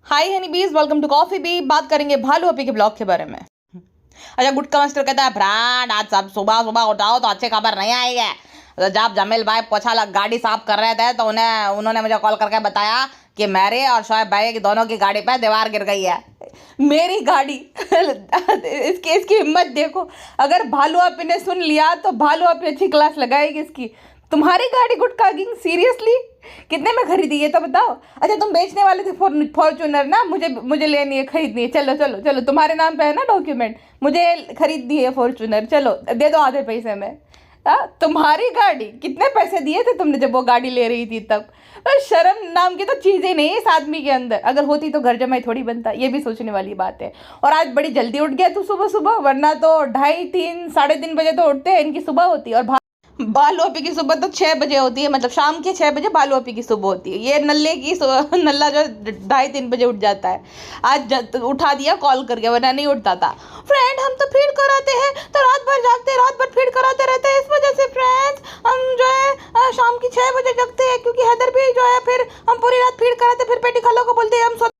हाय हनी बीज, welcome to coffee B. बात करेंगे भालू अपी के ब्लॉग के बारे में। अच्छा, गुटका मास्टर कहता है ब्रांड आज सब सुबह सुबह उठाओ तो अच्छी खबर नहीं आई है। तो जब जमील भाई पोछा गाड़ी साफ कर रहे थे तो उन्होंने मुझे कॉल करके बताया कि मेरी और शोएब भाई की दोनों की गाड़ी पे दीवार गिर गई है। मेरी गाड़ी इसकी हिम्मत देखो। अगर भालू अपी ने सुन लिया तो भालू अपी अच्छी क्लास लगाएगी इसकी। तुम्हारी गाड़ी गुटका किंग, सीरियसली कितने में खरीदी है तो बताओ। अच्छा, तुम बेचने वाले थे फॉर्च्यूनर ना, मुझे लेनी है, खरीदनी है। चलो चलो चलो, तुम्हारे नाम पे है ना डॉक्यूमेंट, मुझे खरीदनी है फॉर्च्यूनर। चलो दे दो आधे पैसे में। तुम्हारी गाड़ी, कितने पैसे दिए थे तुमने जब वो गाड़ी ले रही थी तब? शर्म नाम की तो चीज़ ही नहीं है इस आदमी के अंदर। अगर होती तो घर जमाई थोड़ी बनता, ये भी सोचने वाली बात है। और आज बड़ी जल्दी उठ गया तू सुबह सुबह, वरना तो 2:30, 3, 3:30 बजे तो उठते हैं, इनकी सुबह होती है। और बालू अपी की सुबह तो 6 बजे होती है, मतलब शाम के 6 बजे बालू अपी की सुबह होती है। ये नल्ला जो 2:30-3 बजे उठ जाता है। आज उठा दिया कॉल करके, वरना नहीं उठता था। फ्रेंड, हम तो फीड कराते हैं तो रात भर जागते हैं, रात भर फीड कराते रहते हैं। इस वजह से फ्रेंड्स हम जो है शाम की 6 बजे जगते हैं, क्योंकि हैदर भी जो है फिर हम पूरी रात फीड कराते, फिर पेटी खालों को बोलते हैं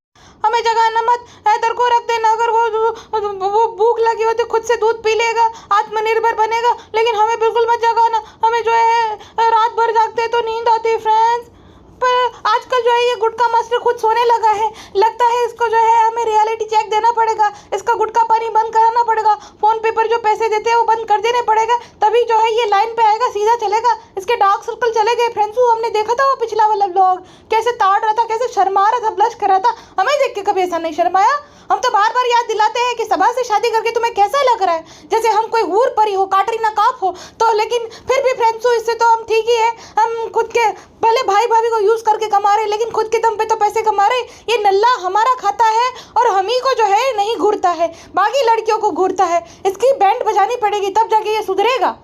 हमें जगाना मत, हैदर को रख देना। अगर वो भूख लगी हो तो खुद से दूध पी लेगा, आत्मनिर्भर बनेगा, लेकिन हमें बिल्कुल मत जगाना। हमें जो है रात भर जागते हैं तो नींद आती है फ्रेंड्स। पर आजकल जो है ये गुटका मास्टर खुद सोने लगा है। लगता है इसको जो है हमें रियलिटी चेक देना पड़ेगा, इसका गुटका पानी बंद कराना पड़ेगा, फोन पे पर जो पैसे देते हैं वो बंद कर देने पड़ेगा, तभी जो है ये लाइन पे आएगा, सीधा चलेगा। इसके डार्क सर्कल चले गए फ्रेंड्स। हमने देखा था वो पिछला वाला व्लॉग, कैसे ताड़ रहा था, कैसे शर्मा रहा था, ब्लश कर रहा था। हमें देख के कभी ऐसा नहीं शर्माया। हम तो बार बार याद दिलाते हैं कि सभा से शादी करके तुम्हें कैसा लग रहा है, जैसे हम कोई हूर परी हो, कैटरीना कैफ हो। तो लेकिन फिर भी फ्रेंड्स, इससे तो हम ठीक ही है। हम खुद के भले भाई भाभी को यूज करके कमा रहे, लेकिन खुद के दम पे तो पैसे कमा रहे। ये नल्ला हमारा खाता है और हम ही को जो है नहीं घूरता है, बाकी लड़कियों को घूरता है। इसकी बैंड बजानी पड़ेगी तब जाके ये सुधरेगा।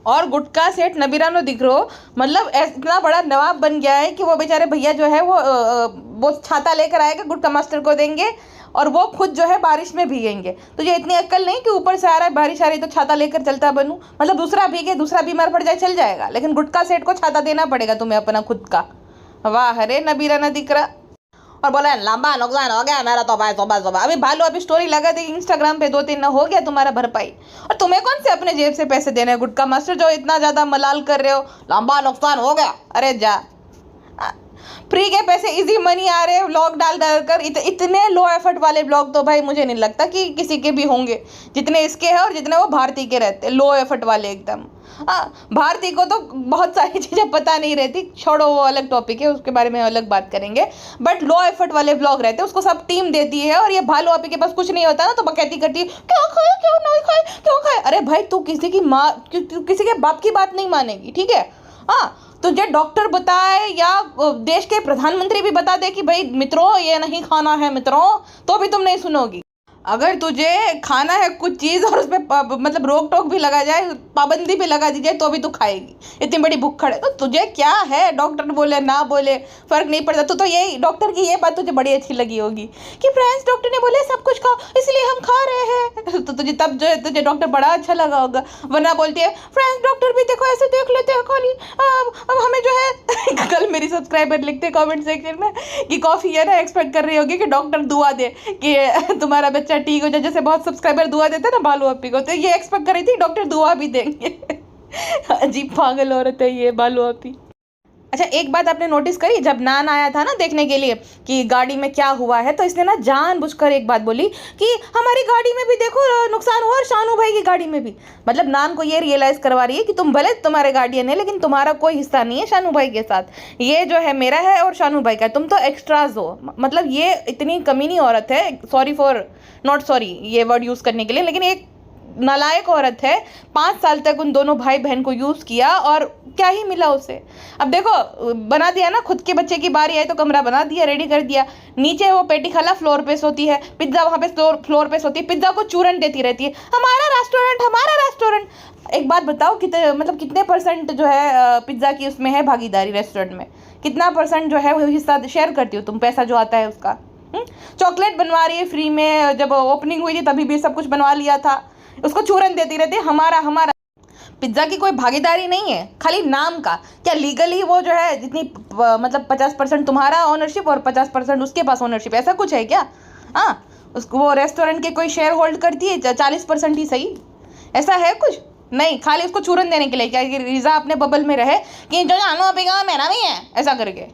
और गुटका सेठ नबीरानो दिख रहा हो, मतलब इतना बड़ा नवाब बन गया है कि वो बेचारे भैया जो है वो छाता लेकर आएगा, गुटका मास्टर को देंगे और वो खुद जो है बारिश में भीगेंगे। तो ये इतनी अक्ल नहीं कि ऊपर से आ रहा है बारिश आ रही तो छाता लेकर चलता बनूं, मतलब दूसरा भीगे, दूसरा बीमार पड़ जाए चल जाएगा, लेकिन गुटका सेठ को छाता देना पड़ेगा तुम्हें अपना खुद का। वाह अरे नबीराना दिख रहा। और बोला लंबा नुकसान हो गया मेरा तो भाई सुबह सुबह। अभी भालू अभी स्टोरी लगा दी इंस्टाग्राम पे, 2-3 हो गया तुम्हारा भरपाई। और तुम्हें कौन से अपने जेब से पैसे देने हैं गुटका मास्टर, जो इतना ज्यादा मलाल कर रहे हो? लंबा नुकसान हो गया, अरे जा। फ्री के पैसे, इजी मनी आ रहे हैं व्लॉग डाल कर। इतने लो एफर्ट वाले ब्लॉग तो भाई मुझे नहीं लगता कि किसी के भी होंगे जितने इसके हैं और जितने वो भारती के रहते हैं, लो एफर्ट वाले एकदम। हाँ, भारती को तो बहुत सारी चीज़ें पता नहीं रहती, छोड़ो वो अलग टॉपिक है, उसके बारे में अलग बात करेंगे। बट लो एफर्ट वाले ब्लॉग रहते हैं, उसको सब टीम देती है। और ये भालू आपी के पास कुछ नहीं होता ना तो बकैती करती है, क्यों खाए, क्यों नहीं खाए, क्यों खाए। अरे भाई, तू किसी की माँ, किसी के बाप की बात नहीं मानेगी, ठीक है? हाँ, तुझे डॉक्टर बताए या देश के प्रधानमंत्री भी बता दे कि भाई मित्रों ये नहीं खाना है मित्रों, तो भी तुम नहीं सुनोगी। अगर तुझे खाना है कुछ चीज़ और उसमें मतलब रोक टोक भी लगा जाए, पाबंदी भी लगा दी जाए, तो भी तू खाएगी। इतनी बड़ी भूखड़ है तो तुझे क्या है, डॉक्टर बोले ना बोले फर्क नहीं पड़ता। तो यही डॉक्टर की ये बात तुझे बड़ी अच्छी लगी होगी कि फ्रेंड्स डॉक्टर ने बोले सब कुछ खाओ इसलिए हम खा रहे हैं। तो तुझे तब जो है तुझे डॉक्टर बड़ा अच्छा लगा होगा। वरना बोलती है फ्रेंड्स डॉक्टर भी देखो ऐसे देख लेते हैं खाली। अब हमें जो है कल मेरी सब्सक्राइबर लिखते कॉमेंट सेक्शन में कि कॉफ़ी है ना, एक्सपेक्ट कर रही होगी कि डॉक्टर दुआ दे कि तुम्हारा बच्चा ठीक हो जाए। जैसे बहुत सब्सक्राइबर दुआ देते हैं ना भालू अपी को, तो ये एक्सपेक्ट कर रही थी डॉक्टर दुआ भी देंगे। अजीब पागल औरत है ये भालू अपी। अच्छा, एक बात आपने नोटिस करी, जब नान आया था ना देखने के लिए कि गाड़ी में क्या हुआ है, तो इसने ना जानबूझकर एक बात बोली कि हमारी गाड़ी में भी देखो नुकसान हुआ और शानू भाई की गाड़ी में भी। मतलब नान को ये रियलाइज करवा रही है कि तुम भले तुम्हारे गार्डियन है, लेकिन तुम्हारा कोई हिस्सा नहीं है शानू भाई के साथ। ये जो है मेरा है और शानू भाई का, तुम तो एक्स्ट्राज हो। मतलब ये इतनी कमीनी औरत है, सॉरी फॉर नॉट सॉरी ये वर्ड यूज़ करने के लिए, लेकिन एक नालायक औरत है। 5 साल तक उन दोनों भाई बहन को यूज़ किया और क्या ही मिला उसे। अब देखो, बना दिया ना, खुद के बच्चे की बारी आई तो कमरा बना दिया, रेडी कर दिया। नीचे वो पेटी खाला फ्लोर पे सोती है, पिज्ज़ा वहाँ पे फ्लोर पे सोती है, पिज्ज़ा को चूरन देती रहती है, हमारा रेस्टोरेंट हमारा रेस्टोरेंट। एक बात बताओ, कितने परसेंट जो है पिज्ज़ा की उसमें है भागीदारी रेस्टोरेंट में? कितना परसेंट जो है वो हिस्सा शेयर करती हो तुम, पैसा जो आता है उसका? चॉकलेट बनवा रही है फ्री में, जब ओपनिंग हुई थी तभी भी सब कुछ बनवा लिया था, उसको चूरन देती रहती है हमारा हमारा। पिज्ज़ा की कोई भागीदारी नहीं है, खाली नाम का। क्या लीगली वो जो है जितनी मतलब 50% तुम्हारा ओनरशिप और 50% उसके पास ओनरशिप, ऐसा कुछ है क्या? हाँ, उसको वो रेस्टोरेंट के कोई शेयर होल्ड करती है 40% ही सही, ऐसा है कुछ नहीं, खाली उसको चूरन देने के लिए, क्या रिजा अपने बबल में रहे कि जो जानू पिएगा मेरा भी है, ऐसा करके।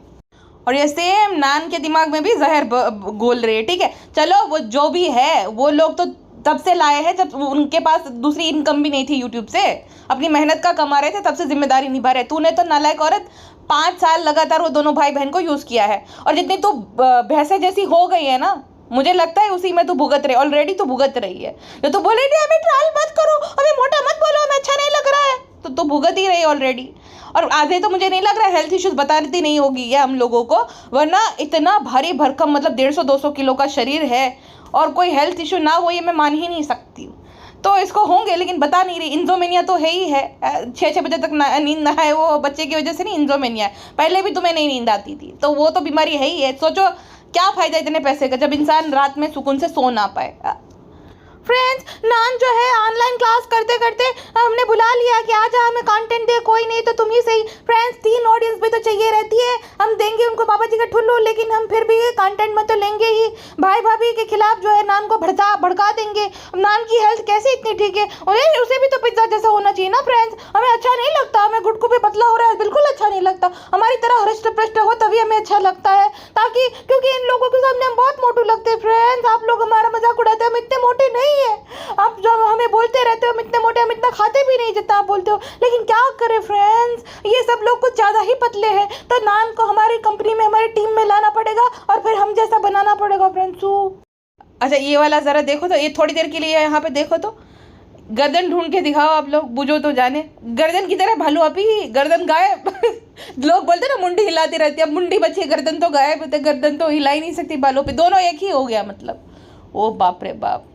और ये सेम नान के दिमाग में भी जहर घोल रहे हैं। ठीक है, चलो वो जो भी है, वो लोग तो तब से लाए हैं जब उनके पास दूसरी इनकम भी नहीं थी यूट्यूब से, अपनी मेहनत का कमा रहे थे, तब से जिम्मेदारी निभा रहे। तूने तो नालायक औरत 5 साल लगातार वो दोनों भाई बहन को यूज़ किया है, और जितनी तू भैंसे जैसी हो गई है ना, मुझे लगता है उसी में तू भुगत रही, ऑलरेडी तू भुगत रही है। जो तू बोले नहीं हमें ट्रायल मत करो, हमें मोटा मत बोलो, हमें अच्छा नहीं लग रहा है, तो तू भुगत ही रही ऑलरेडी। और आधे तो मुझे नहीं लग रहा है हेल्थ इश्यूज बताती नहीं होगी ये हम लोगों को, वरना इतना भारी भरकम मतलब 150-200 किलो का शरीर है और कोई हेल्थ इशू ना हो, ये मैं मान ही नहीं सकती हूँ। तो इसको होंगे लेकिन बता नहीं रही। इंजोमेनिया तो है ही है, 6-6 बजे तक नींद ना है, वो बच्चे की वजह से नहीं इंजोमेनिया है, पहले भी तुम्हें नहीं नींद आती थी, तो वो तो बीमारी है ही है। सोचो क्या फ़ायदा इतने पैसे का जब इंसान रात में सुकून से सो ना पाए। फ्रेंड्स, नान जो है ऑनलाइन क्लास करते करते हमने बुला लिया कि आजा हमें कंटेंट दे, कोई नहीं तो तुम ही सही। फ्रेंड्स, 3 ऑडियंस भी तो चाहिए रहती है, हम देंगे उनको बाबा जी का ठुल्लू, लेकिन हम फिर भी कंटेंट में तो लेंगे ही। भाई भाभी के खिलाफ जो है नान को भड़का देंगे। नान की हेल्थ कैसे इतनी ठीक है, उसे भी तो पिज्जा जैसा होना चाहिए ना। फ्रेंड्स, हमें अच्छा नहीं लगता, हमें गुटकू भी पतला हो रहा है, बिल्कुल अच्छा नहीं लगता। हमारी तरह हृष्ट पृष्ट हो तभी हमें अच्छा लगता है, ताकि क्योंकि इन लोगों के सामने हम बहुत मोटू लगते हैं। फ्रेंड्स, आप लोग हमारा मजाक उड़ाते हैं, हम इतने मोटे नहीं है। आप जो हमें बोलते रहते हो हम इतने मोटे, हम इतना खाते भी नहीं जितना आप बोलते हो, लेकिन क्या करें फ्रेंड्स, ये सब लोग कुछ ज़्यादा ही पतले हैं, तो नान को हमारी कंपनी में हमारी टीम में लाना पड़ेगा और फिर हम जैसा बनाना पड़ेगा। फ्रेंड्स, अच्छा ये वाला ज़रा देखो तो, ये थोड़ी देर के लिए यहाँ पे देखो तो, गर्दन ढूंढ के दिखाओ आप लोग, बुझो तो जाने। गर्दन की तरह भालू अपी, गर्दन गायब लोग बोलते ना मुंडी हिलाती रहती है, अब मुंडी बची है, गर्दन तो गायब है, गर्दन तो हिला ही नहीं सकती बालों पे, दोनों एक ही हो गया मतलब। ओ बाप रे बाप।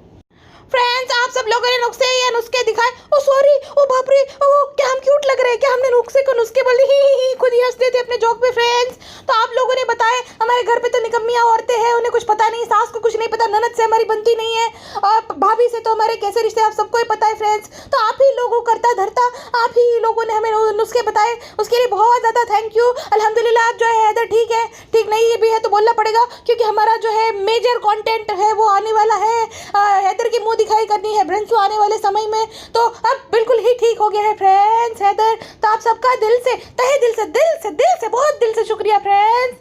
फ्रेंड्स, आप सब लोगों ने नुस्खे या नुस्खे दिखाए, ओ सॉरी, ओ बाप रे, ओ क्या हम क्यूट लग रहे हैं, क्या हमने नुस्खे को नुस्खे बोले, ही खुद ही हंसते थे अपने जोक पे। फ्रेंड्स, तो आप लोगों ने बताया हमारे घर पे तो निकम्मियाँ औरतें हैं, उन्हें कुछ पता नहीं, सास को कुछ नहीं पता, ननद से हमारी बनती नहीं है, और भाभी से तो हमारे कैसे रिश्ते आप सबको ही पता है। फ्रेंड्स, तो आप ही लोगों करता धरता आप ही लोगों ने हमें नुस्खे बताए, उसके लिए बहुत ज़्यादा थैंक यू। अल्हम्दुलिल्लाह जो है हैदर ठीक है, ठीक नहीं भी है तो बोलना पड़ेगा, क्योंकि हमारा जो है मेजर कंटेंट है वो आने वाला है, हैदर की मुंह दिखाई करनी है ब्रेंसो आने वाले समय में, तो अब बिल्कुल ही ठीक हो गया है। फ्रेंड्स, हैदर, तो आप सबका दिल से, तहे दिल से बहुत दिल से शुक्रिया। फ्रेंड्स,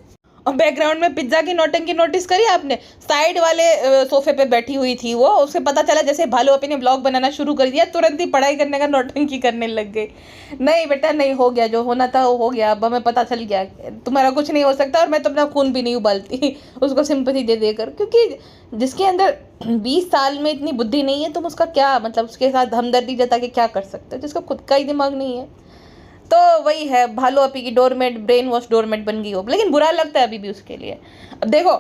और बैकग्राउंड में पिज्जा की नौटंकी नोटिस करी आपने, साइड वाले सोफे पे बैठी हुई थी वो, उसे पता चला जैसे भालू अपने ब्लॉग बनाना शुरू कर दिया, तुरंत ही पढ़ाई करने का नौटंकी करने लग गई। नहीं बेटा नहीं, हो गया जो होना था वो हो गया, अब हमें पता चल गया तुम्हारा कुछ नहीं हो सकता, और मैं तो अपना खून भी नहीं उबालती उसको सिंपैथी दे देकर, क्योंकि जिसके अंदर 20 साल में इतनी बुद्धि नहीं है, तुम उसका क्या मतलब उसके साथ हमदर्दी जता के क्या कर सकते हो, जिसका खुद का ही दिमाग नहीं है। तो वही है, भालू अपी की डोरमेट, ब्रेन वॉश डोरमेट बन गई हो, लेकिन बुरा लगता है अभी भी उसके लिए। अब देखो,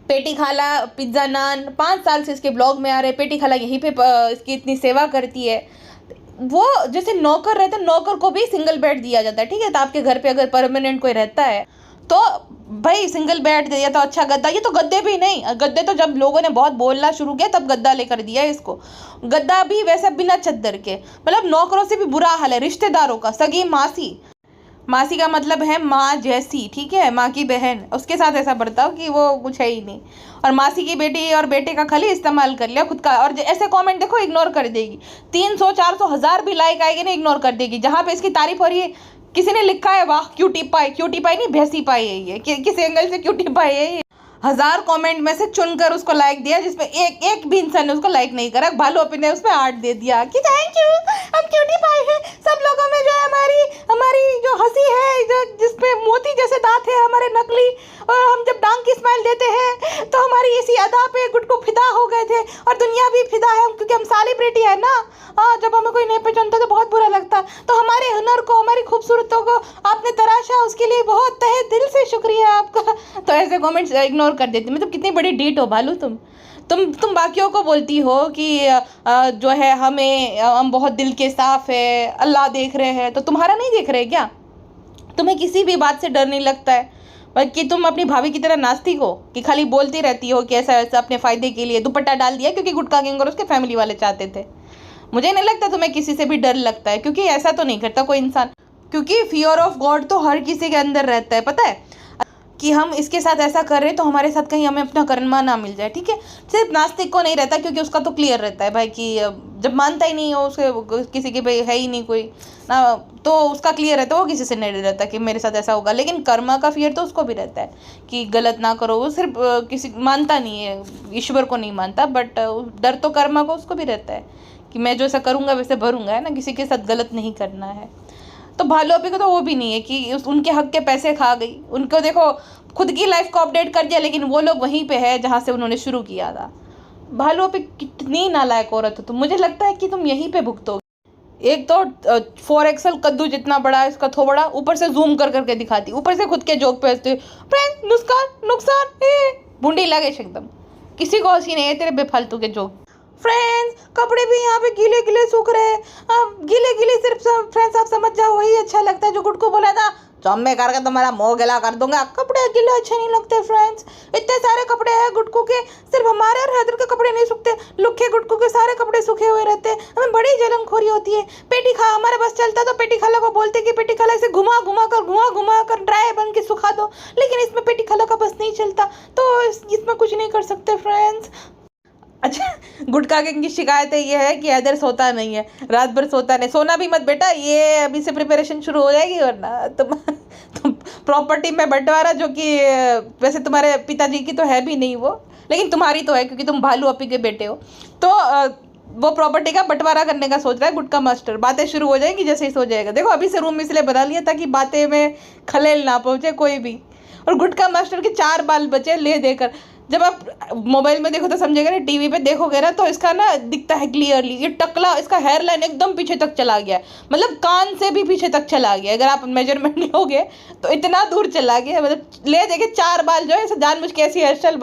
पेटी खाला पिज्ज़ा नान 5 साल से इसके ब्लॉग में आ रहे, पेटी खाला यहीं पे इसकी इतनी सेवा करती है, वो जैसे नौकर रहता है, नौकर को भी सिंगल बेड दिया जाता है। ठीक है, तो आपके घर पे अगर परमानेंट कोई रहता है तो भाई सिंगल बेड दिया तो अच्छा गद्दा, ये तो गद्दे भी नहीं, गद्दे तो जब लोगों ने बहुत बोलना शुरू किया तब गद्दा लेकर दिया इसको, गद्दा भी वैसे बिना चद्दर के, मतलब नौकरों से भी बुरा हाल है। रिश्तेदारों का, सगी मासी, मासी का मतलब है माँ जैसी, ठीक है, माँ की बहन, उसके साथ ऐसा बर्ताव कि वो कुछ है ही नहीं, और मासी की बेटी और बेटे का खाली इस्तेमाल कर लिया खुद का, और ऐसे कमेंट देखो इग्नोर कर देगी, 300-400 हज़ार भी लाइक आएगी ना इग्नोर कर देगी, जहाँ पे इसकी तारीफ हो रही है किसी ने लिखा है वाह क्यूटी पाई नहीं भैंसी पाई है ये, किस एंगल से क्यूटी पाई है ये, 1000 कमेंट में से चुनकर उसको लाइक दिया, जिसमें एक भी इंसान ने उसको लाइक नहीं करा। भालू अपी ने उस पर 8 दे दिया कि थैंक यू, हम क्यूटी पाई है। सब लोगों में जो है हमारी जो हंसी है, जो जिसपे मोती जैसे दांत है हमारे नकली, और हम जब डांग की स्माइल देते हैं तो हमारी इसी अदा पे गुटको फिदा हो गए थे, और दुनिया भी फिदा है क्योंकि हम सेलिब्रिटी है ना। जब हमें कोई नहीं पहचानता तो बहुत बुरा लगता, तो हमारे हुनर को, हमारी खूबसूरतों को आपने तराशा, उसके लिए बहुत तहे दिल से शुक्रिया आपका। तो ऐसे कमेंट्स इग्नोर कर देती, मतलब कितनी बड़ी डीट हो भालू तुम बाकियों को बोलती हो कि जो है हम बहुत दिल के साफ है, अल्लाह देख रहे हैं, तो तुम्हारा नहीं देख रहे क्या? तुम्हें किसी भी बात से डर नहीं लगता है? बल्कि तुम अपनी भाभी की तरह नास्तिक हो कि खाली बोलती रहती हो कि ऐसा ऐसा अपने फ़ायदे के लिए दुपट्टा डाल दिया क्योंकि गुटखा गैंग और उसके फैमिली वाले चाहते थे। मुझे नहीं लगता तुम्हें किसी से भी डर लगता है, क्योंकि ऐसा तो नहीं करता कोई इंसान, क्योंकि फियर ऑफ गॉड तो हर किसी के अंदर रहता है, पता है, कि हम इसके साथ ऐसा कर रहे हैं तो हमारे साथ कहीं हमें अपना कर्मा ना मिल जाए, ठीक है। सिर्फ नास्तिक को नहीं रहता, क्योंकि उसका तो क्लियर रहता है भाई कि जब मानता ही नहीं हो उसके किसी के भाई है ही नहीं कोई ना, तो उसका क्लियर रहता है, वो किसी से नहीं रहता कि मेरे साथ ऐसा होगा। लेकिन कर्मा का फियर तो उसको भी रहता है कि गलत ना करो, वो सिर्फ किसी मानता नहीं है, ईश्वर को नहीं मानता, बट डर तो कर्मा को उसको भी रहता है कि मैं जो ऐसा करूँगा वैसे भरूंगा, है ना, किसी के साथ गलत नहीं करना है। तो भालू अभी को तो वो भी नहीं है कि उनके हक के पैसे खा गई, उनको देखो खुद की लाइफ को अपडेट कर दिया, लेकिन वो लोग वहीं पे है जहाँ से उन्होंने शुरू किया था। भालू अभी कितनी नालायक औरत हो तुम, मुझे लगता है कि तुम यहीं पे भुगतोगे। एक तो 4XL कद्दू जितना बड़ा है इसका थोबड़ा, ऊपर से जूम कर करके दिखाती, ऊपर से खुद के जोक पे हंसती, फ्रेंड्स नुकसान नुकसान बूंदी लगे एकदम, किसी को हंसी नहीं है तेरे बेफालतू के जोक। फ्रेंड्स कपड़े भी यहाँ पे गीले गीले सूख रहे हैं, गीले गीले सिर्फ फ्रेंड्स आप समझ जाओ वही अच्छा लगता है, जो गुड को बोला था चौम्मे करके तुम्हारा मुंह गीला कर दूंगा। कपड़े गीले अच्छे नहीं लगते फ्रेंड्स, इतने सारे कपड़े हैं गुटकू के, सिर्फ हमारे और हैदर के कपड़े नहीं सूखते, लुखे गुटकू के सारे कपड़े सूखे हुए रहते हैं, हमें बड़ी जलनखोरी होती है। पेटी खा हमारे बस चलता तो पेटी खाला को बोलते कि पेटी खाला इसे घुमा घुमा कर ड्राई बन के सुखा दो, लेकिन इसमें पेटी खाला का बस नहीं चलता, तो इसमें कुछ नहीं कर सकते फ्रेंड्स। अच्छा, गुटखा किंग की शिकायतें ये है कि हैदर सोता नहीं है, रात भर सोता नहीं, सोना भी मत बेटा, ये अभी से प्रिपरेशन शुरू हो जाएगी, वरना तुम प्रॉपर्टी में बंटवारा, जो कि वैसे तुम्हारे पिताजी की तो है भी नहीं वो, लेकिन तुम्हारी तो है क्योंकि तुम भालू अपी के बेटे हो, तो वो प्रॉपर्टी का बंटवारा करने का सोच रहा है गुटखा मास्टर। बातें शुरू हो जाएंगी जैसे ही सो जाएगा। देखो अभी से रूम इसलिए बना लिया ताकि बातें में खलेल ना पहुंचे कोई भी। और गुटखा मास्टर के 4 बाल बचे ले देकर, जब आप मोबाइल में देखो तो समझेगा ना, टीवी पे देखोगे ना तो इसका ना दिखता है क्लियरली, ये टकला, इसका हेयर लाइन एकदम पीछे तक चला गया, मतलब कान से भी पीछे तक चला गया, अगर आप मेजरमेंट लोगे तो इतना दूर चला गया, मतलब ले देखे 4 बाल जो है ऐसे जानबूझ के ऐसी हेयर स्टाइल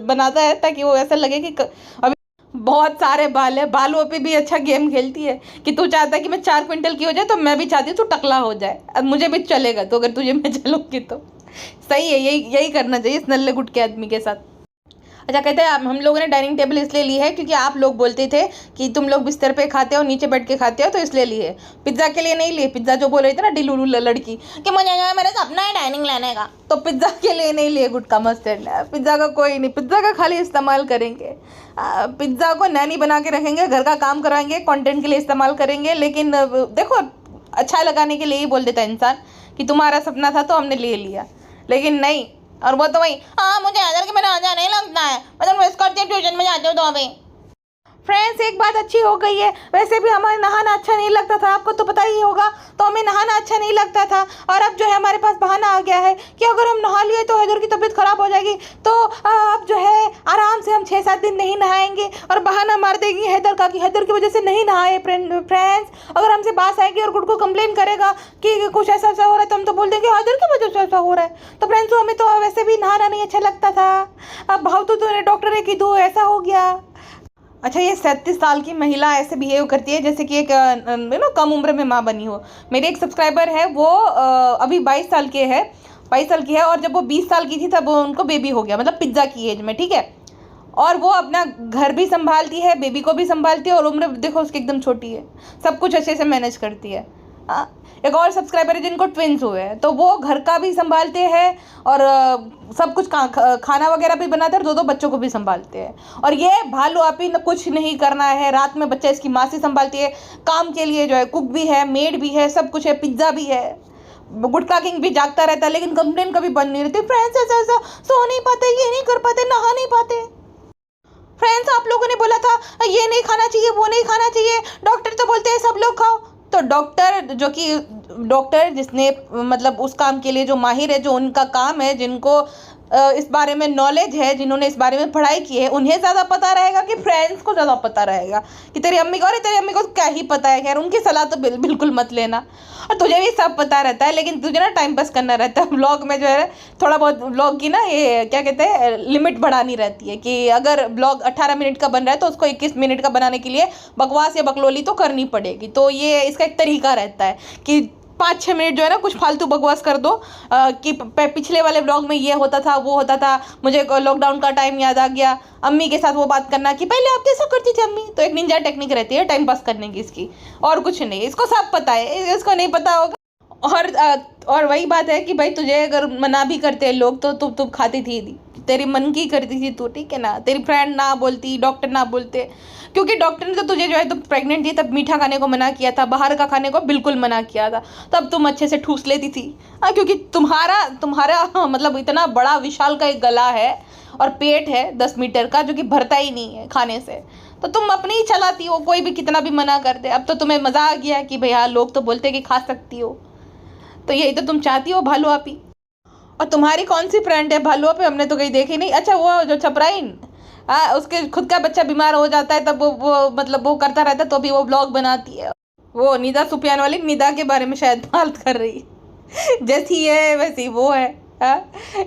बनाता है ताकि वो ऐसा लगे कि अभी बहुत सारे बाल है। बालों पे भी अच्छा गेम खेलती है कि तू चाहता है कि मैं 4 क्विंटल की हो जाए, तो मैं भी चाहती हूँ तू टकला हो जाए, अब मुझे भी चलेगा, तो अगर तुझे मैं चलूँगी तो सही है, यही करना चाहिए इस नल्ले गुट के आदमी के साथ। अच्छा, कहते हैं हम लोगों ने डाइनिंग टेबल इसलिए ली है क्योंकि आप लोग बोलते थे कि तुम लोग बिस्तर पे खाते हो, नीचे बैठ के खाते हो, तो इसलिए ली है। पिज्ज़ा के लिए नहीं लिए, पिज्ज़ा जो बोल रही थी ना डिलुलू लड़की कि मुझे मेरा सपना है डाइनिंग लेने का, तो पिज्ज़ा के लिए नहीं लिए गुटखा मस्टर्ड। पिज्ज़ा का कोई नहीं, पिज्ज़ा का खाली इस्तेमाल करेंगे, पिज्ज़ा को नैनी बना के रखेंगे, घर का काम कराएंगे, कॉन्टेंट के लिए इस्तेमाल करेंगे, लेकिन देखो अच्छा लगाने के लिए ही बोल देता इंसान कि तुम्हारा सपना था तो हमने ले लिया, लेकिन नहीं। और वो तो वही, हाँ मुझे हैदर के मेरा अच्छा नहीं लगता है, मतलब मिस करती हूँ, ट्यूशन में जाती हूँ तो अभी। फ्रेंड्स एक बात अच्छी हो गई है, वैसे भी हमें नहाना अच्छा नहीं लगता था, आपको तो पता ही होगा, तो हमें नहाना अच्छा नहीं लगता था, और अब जो है हमारे पास बहाना आ गया है कि अगर हम नहा लिए तो हैदर की तबीयत खराब हो जाएगी, तो अब जो है आराम से हम 6-7 दिन नहीं नहाएंगे, और बहाना मार देगी हैदर का कि हैदर की वजह से नहीं नहाए। फ्रेंड्स अगर हमसे बात आएगी और गुड को कंप्लेन करेगा कि कुछ ऐसा ऐसा हो रहा है, तो हम तो बोल देंगे हैदर की वजह से ऐसा हो रहा है। तो फ्रेंड्स हमें तो वैसे भी नहाना नहीं अच्छा लगता था, अब भाव तो डॉक्टर ने की दो ऐसा हो गया। अच्छा, ये 37 साल की महिला ऐसे बिहेव करती है जैसे कि एक कम उम्र में माँ बनी हो। मेरे एक सब्सक्राइबर है, वो अभी 22 साल की है, और जब वो 20 साल की थी तब उनको बेबी हो गया, मतलब पिज्ज़ा की एज में, ठीक है, और वो अपना घर भी संभालती है, बेबी को भी संभालती है, और उम्र देखो उसकी एकदम छोटी है, सब कुछ अच्छे से मैनेज करती है। एक और सब्सक्राइबर है जिनको ट्विंस हुए हैं, तो वो घर का भी संभालते हैं और सब कुछ खाना वगैरह भी बनाते हैं, और 2-2 बच्चों को भी संभालते हैं। और ये भालू आपी कुछ नहीं करना है, रात में बच्चा इसकी माँ से संभालती है, काम के लिए जो है कुक भी है, मेड भी है, सब कुछ है, पिज्ज़ा भी है। गुटखा किंग भी जागता रहता है, लेकिन कंप्लेन कभी बंद नहीं रहती। फ्रेंड्स ऐसा सो नहीं पाते, ये नहीं कर पाते, नहा नहीं पाते। फ्रेंड्स आप लोगों ने बोला था ये नहीं खाना चाहिए, वो नहीं खाना चाहिए, डॉक्टर तो बोलते हैं सब लोग खाओ, तो डॉक्टर जिसने मतलब उस काम के लिए जो माहिर है, जो उनका काम है, जिनको इस बारे में नॉलेज है, जिन्होंने इस बारे में पढ़ाई की है, उन्हें ज़्यादा पता रहेगा कि फ्रेंड्स को ज़्यादा पता रहेगा कि तेरी अम्मी को, अरे तेरी अम्मी को क्या ही पता है, खैर उनकी सलाह तो बिल्कुल मत लेना। और तुझे भी सब पता रहता है, लेकिन तुझे ना टाइम पास करना रहता है। ब्लॉग में जो है थोड़ा बहुत ब्लॉग की ना ये क्या कहते हैं लिमिट बढ़ानी रहती है कि अगर ब्लॉग 18 मिनट का बन रहा है तो उसको 21 मिनट का बनाने के लिए बकवास या बकलोली तो करनी पड़ेगी। तो ये इसका एक तरीका रहता है कि 5-6 मिनट जो है ना कुछ फालतू बकवास कर दो कि पिछले वाले ब्लॉग में ये होता था, वो होता था, मुझे लॉकडाउन का टाइम याद आ गया, अम्मी के साथ वो बात करना कि पहले आप कैसा करती थी अम्मी। तो एक निंजा टेक्निक रहती है टाइम पास करने की इसकी, और कुछ नहीं। इसको सब पता है, इसको नहीं पता होगा। और वही बात है कि भाई तुझे अगर मना भी करते हैं लोग तो तुम खाती थी, तेरी मन की करती थी तू, ठीक है ना। तेरी फ्रेंड ना बोलती, डॉक्टर ना बोलते, क्योंकि डॉक्टर ने तो तुझे जो है तो प्रेग्नेंट थी तब मीठा खाने को मना किया था, बाहर का खाने को बिल्कुल मना किया था, तब तुम अच्छे से ठूस लेती थी। क्योंकि तुम्हारा मतलब इतना बड़ा विशाल का एक गला है और पेट है 10 मीटर का जो कि भरता ही नहीं है खाने से, तो तुम अपनी ही चलाती हो, कोई भी कितना भी मना कर दे। अब तो तुम्हें मज़ा आ गया कि भैया लोग तो बोलते कि खा सकती हो, तो यही तो तुम चाहती हो भालू आपी। और तुम्हारी कौन सी फ्रेंड है भालू पे, हमने तो कहीं देखी नहीं। अच्छा वो जो छपराइन, उसके खुद का बच्चा बीमार हो जाता है तब वो मतलब वो करता रहता है, तो भी वो ब्लॉग बनाती है। वो निदा सुफियान वाली निदा के बारे में शायद बात कर रही है। जैसी है वैसी वो है।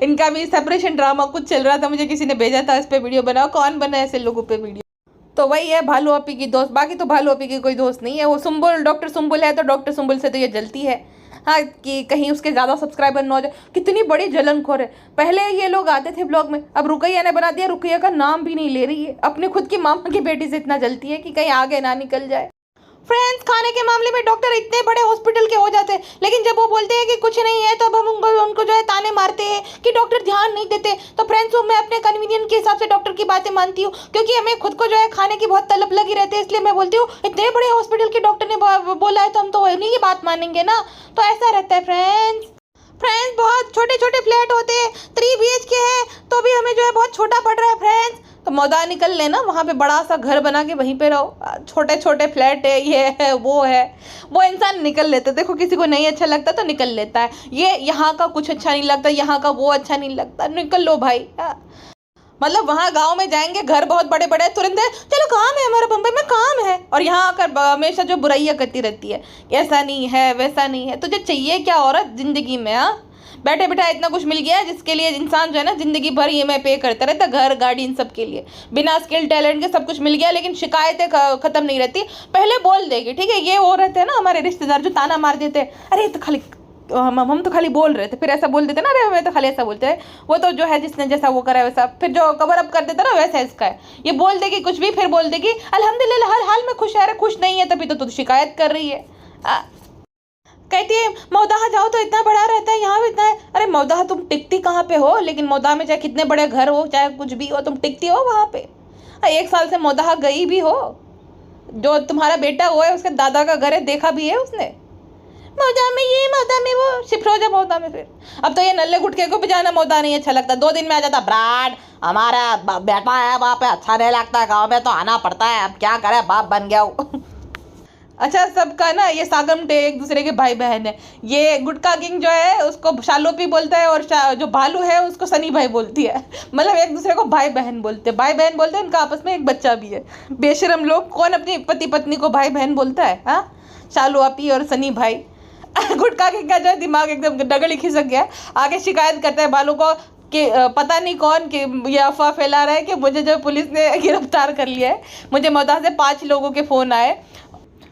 इनका भी सेपरेशन ड्रामा कुछ चल रहा था, मुझे किसी ने भेजा था इस पे वीडियो बनाओ, कौन बना ऐसे लोगों पे वीडियो। तो वही है भालू आपी की दोस्त, बाकी तो भालू आपी की कोई दोस्त नहीं है। वो सुंबुल, डॉक्टर सुंबुल है, तो डॉक्टर सुंबुल से तो ये जलती है, हाँ, कि कहीं उसके ज़्यादा सब्सक्राइबर न हो जाए। कितनी बड़ी जलनखोर है। पहले ये लोग आते थे ब्लॉग में, अब रुकैया ने बना दिया, रुकैया का नाम भी नहीं ले रही है। अपने खुद की मामा की बेटी से इतना जलती है कि कहीं आगे ना निकल जाए। फ्रेंड्स, खाने के मामले में डॉक्टर इतने बड़े हॉस्पिटल के हो जाते हैं, लेकिन जब वो बोलते हैं कि कुछ नहीं है, तो अब हम उनको जो है ताने मारते हैं कि डॉक्टर ध्यान नहीं देते। तो फ्रेंड्स, मैं अपने कन्वीनियंस के हिसाब से डॉक्टर की बातें मानती हूँ, क्योंकि हमें खुद को जो है खाने की बहुत तलब लगी रहती है, इसलिए मैं बोलती हूँ इतने बड़े हॉस्पिटल के डॉक्टर ने बोला है तो हम तो उन्हीं की बात मानेंगे ना। तो ऐसा रहता है फ्रेंड्स। बहुत छोटे छोटे फ्लैट होते हैं, 3 BHK है तो भी हमें जो है बहुत छोटा पड़ रहा है फ्रेंड्स। तो मौदा निकल लेना, वहाँ पे बड़ा सा घर बना के वहीं पे रहो। छोटे छोटे फ्लैट है, ये है वो इंसान निकल लेता है। देखो किसी को नहीं अच्छा लगता तो निकल लेता है, ये यहाँ का कुछ अच्छा नहीं लगता, यहाँ का वो अच्छा नहीं लगता, निकल लो भाई। मतलब वहाँ गांव में जाएंगे, घर बहुत बड़े बड़े, तुरंत है चलो काम है हमारा, बम्बई में काम है, और यहाँ आकर हमेशा जो बुराइयाँ करती रहती है, ऐसा नहीं है वैसा नहीं है। तुझे चाहिए क्या औरत जिंदगी में? बैठे बैठा इतना कुछ मिल गया है जिसके लिए इंसान जो है ना जिंदगी भर EMI पे करता रहता, घर गाड़ी इन सब के लिए, बिना स्किल टैलेंट के सब कुछ मिल गया, लेकिन शिकायतें खत्म नहीं रहती। पहले बोल देगी, ठीक है, ये वो रहते हैं ना हमारे रिश्तेदार जो ताना मार देते हैं, अरे तो खाली हम तो खाली बोल रहे थे, फिर ऐसा बोल देते ना, अरे हमें तो खाली ऐसा बोलते हैं, वो तो जो है जिसने जैसा वो करा है वैसा, फिर जो कवर अप कर देता ना वैसा इसका है। ये बोल देगी कुछ भी, फिर बोल देगी अल्हम्दुलिल्लाह हर हाल में खुश है। अरे खुश नहीं है तभी तो तू शिकायत कर रही है। कहती है मौदाहा जाओ तो इतना बड़ा रहता है, यहाँ भी इतना है। अरे मौदाहा तुम टिकती कहाँ पे हो? लेकिन मौदाहा में चाहे कितने बड़े घर हो, चाहे कुछ भी हो, तुम टिकती हो वहाँ पे? 1 साल से मौदाहा गई भी हो, जो तुम्हारा बेटा हुआ है उसके दादा का घर है, देखा भी है उसने। मौदा में ये, मौदा में वो, शिफ्ट हो जा मौदा में। फिर अब तो ये नल्ले गुटके को भी जाना मौदा नहीं अच्छा लगता, 2 दिन में आ जाता। ब्रांड हमारा बेटा है वहाँ पे, अच्छा नहीं लगता, गाँव में तो आना पड़ता है, अब क्या करे, बाप बन गया हूँ। अच्छा, सबका ना ये सागमटे एक दूसरे के भाई बहन है। ये गुटका किंग जो है उसको शालोपी बोलता है, और जो भालू है उसको सनी भाई बोलती है। मतलब एक दूसरे को भाई बहन बोलते हैं, उनका आपस में एक बच्चा भी है। बेशरम लोग, कौन अपनी पति पत्नी को भाई बहन बोलता है? हाँ, शालू आपी और सनी भाई। गुटका किंग का जो है दिमाग एकदम डगल ही खिसक गया, आगे शिकायत करता है भालू को कि पता नहीं कौन कि ये अफवाह फैला रहा है कि मुझे जो पुलिस ने गिरफ्तार कर लिया है। मुझे मौदा से 5 लोगों के फ़ोन आए,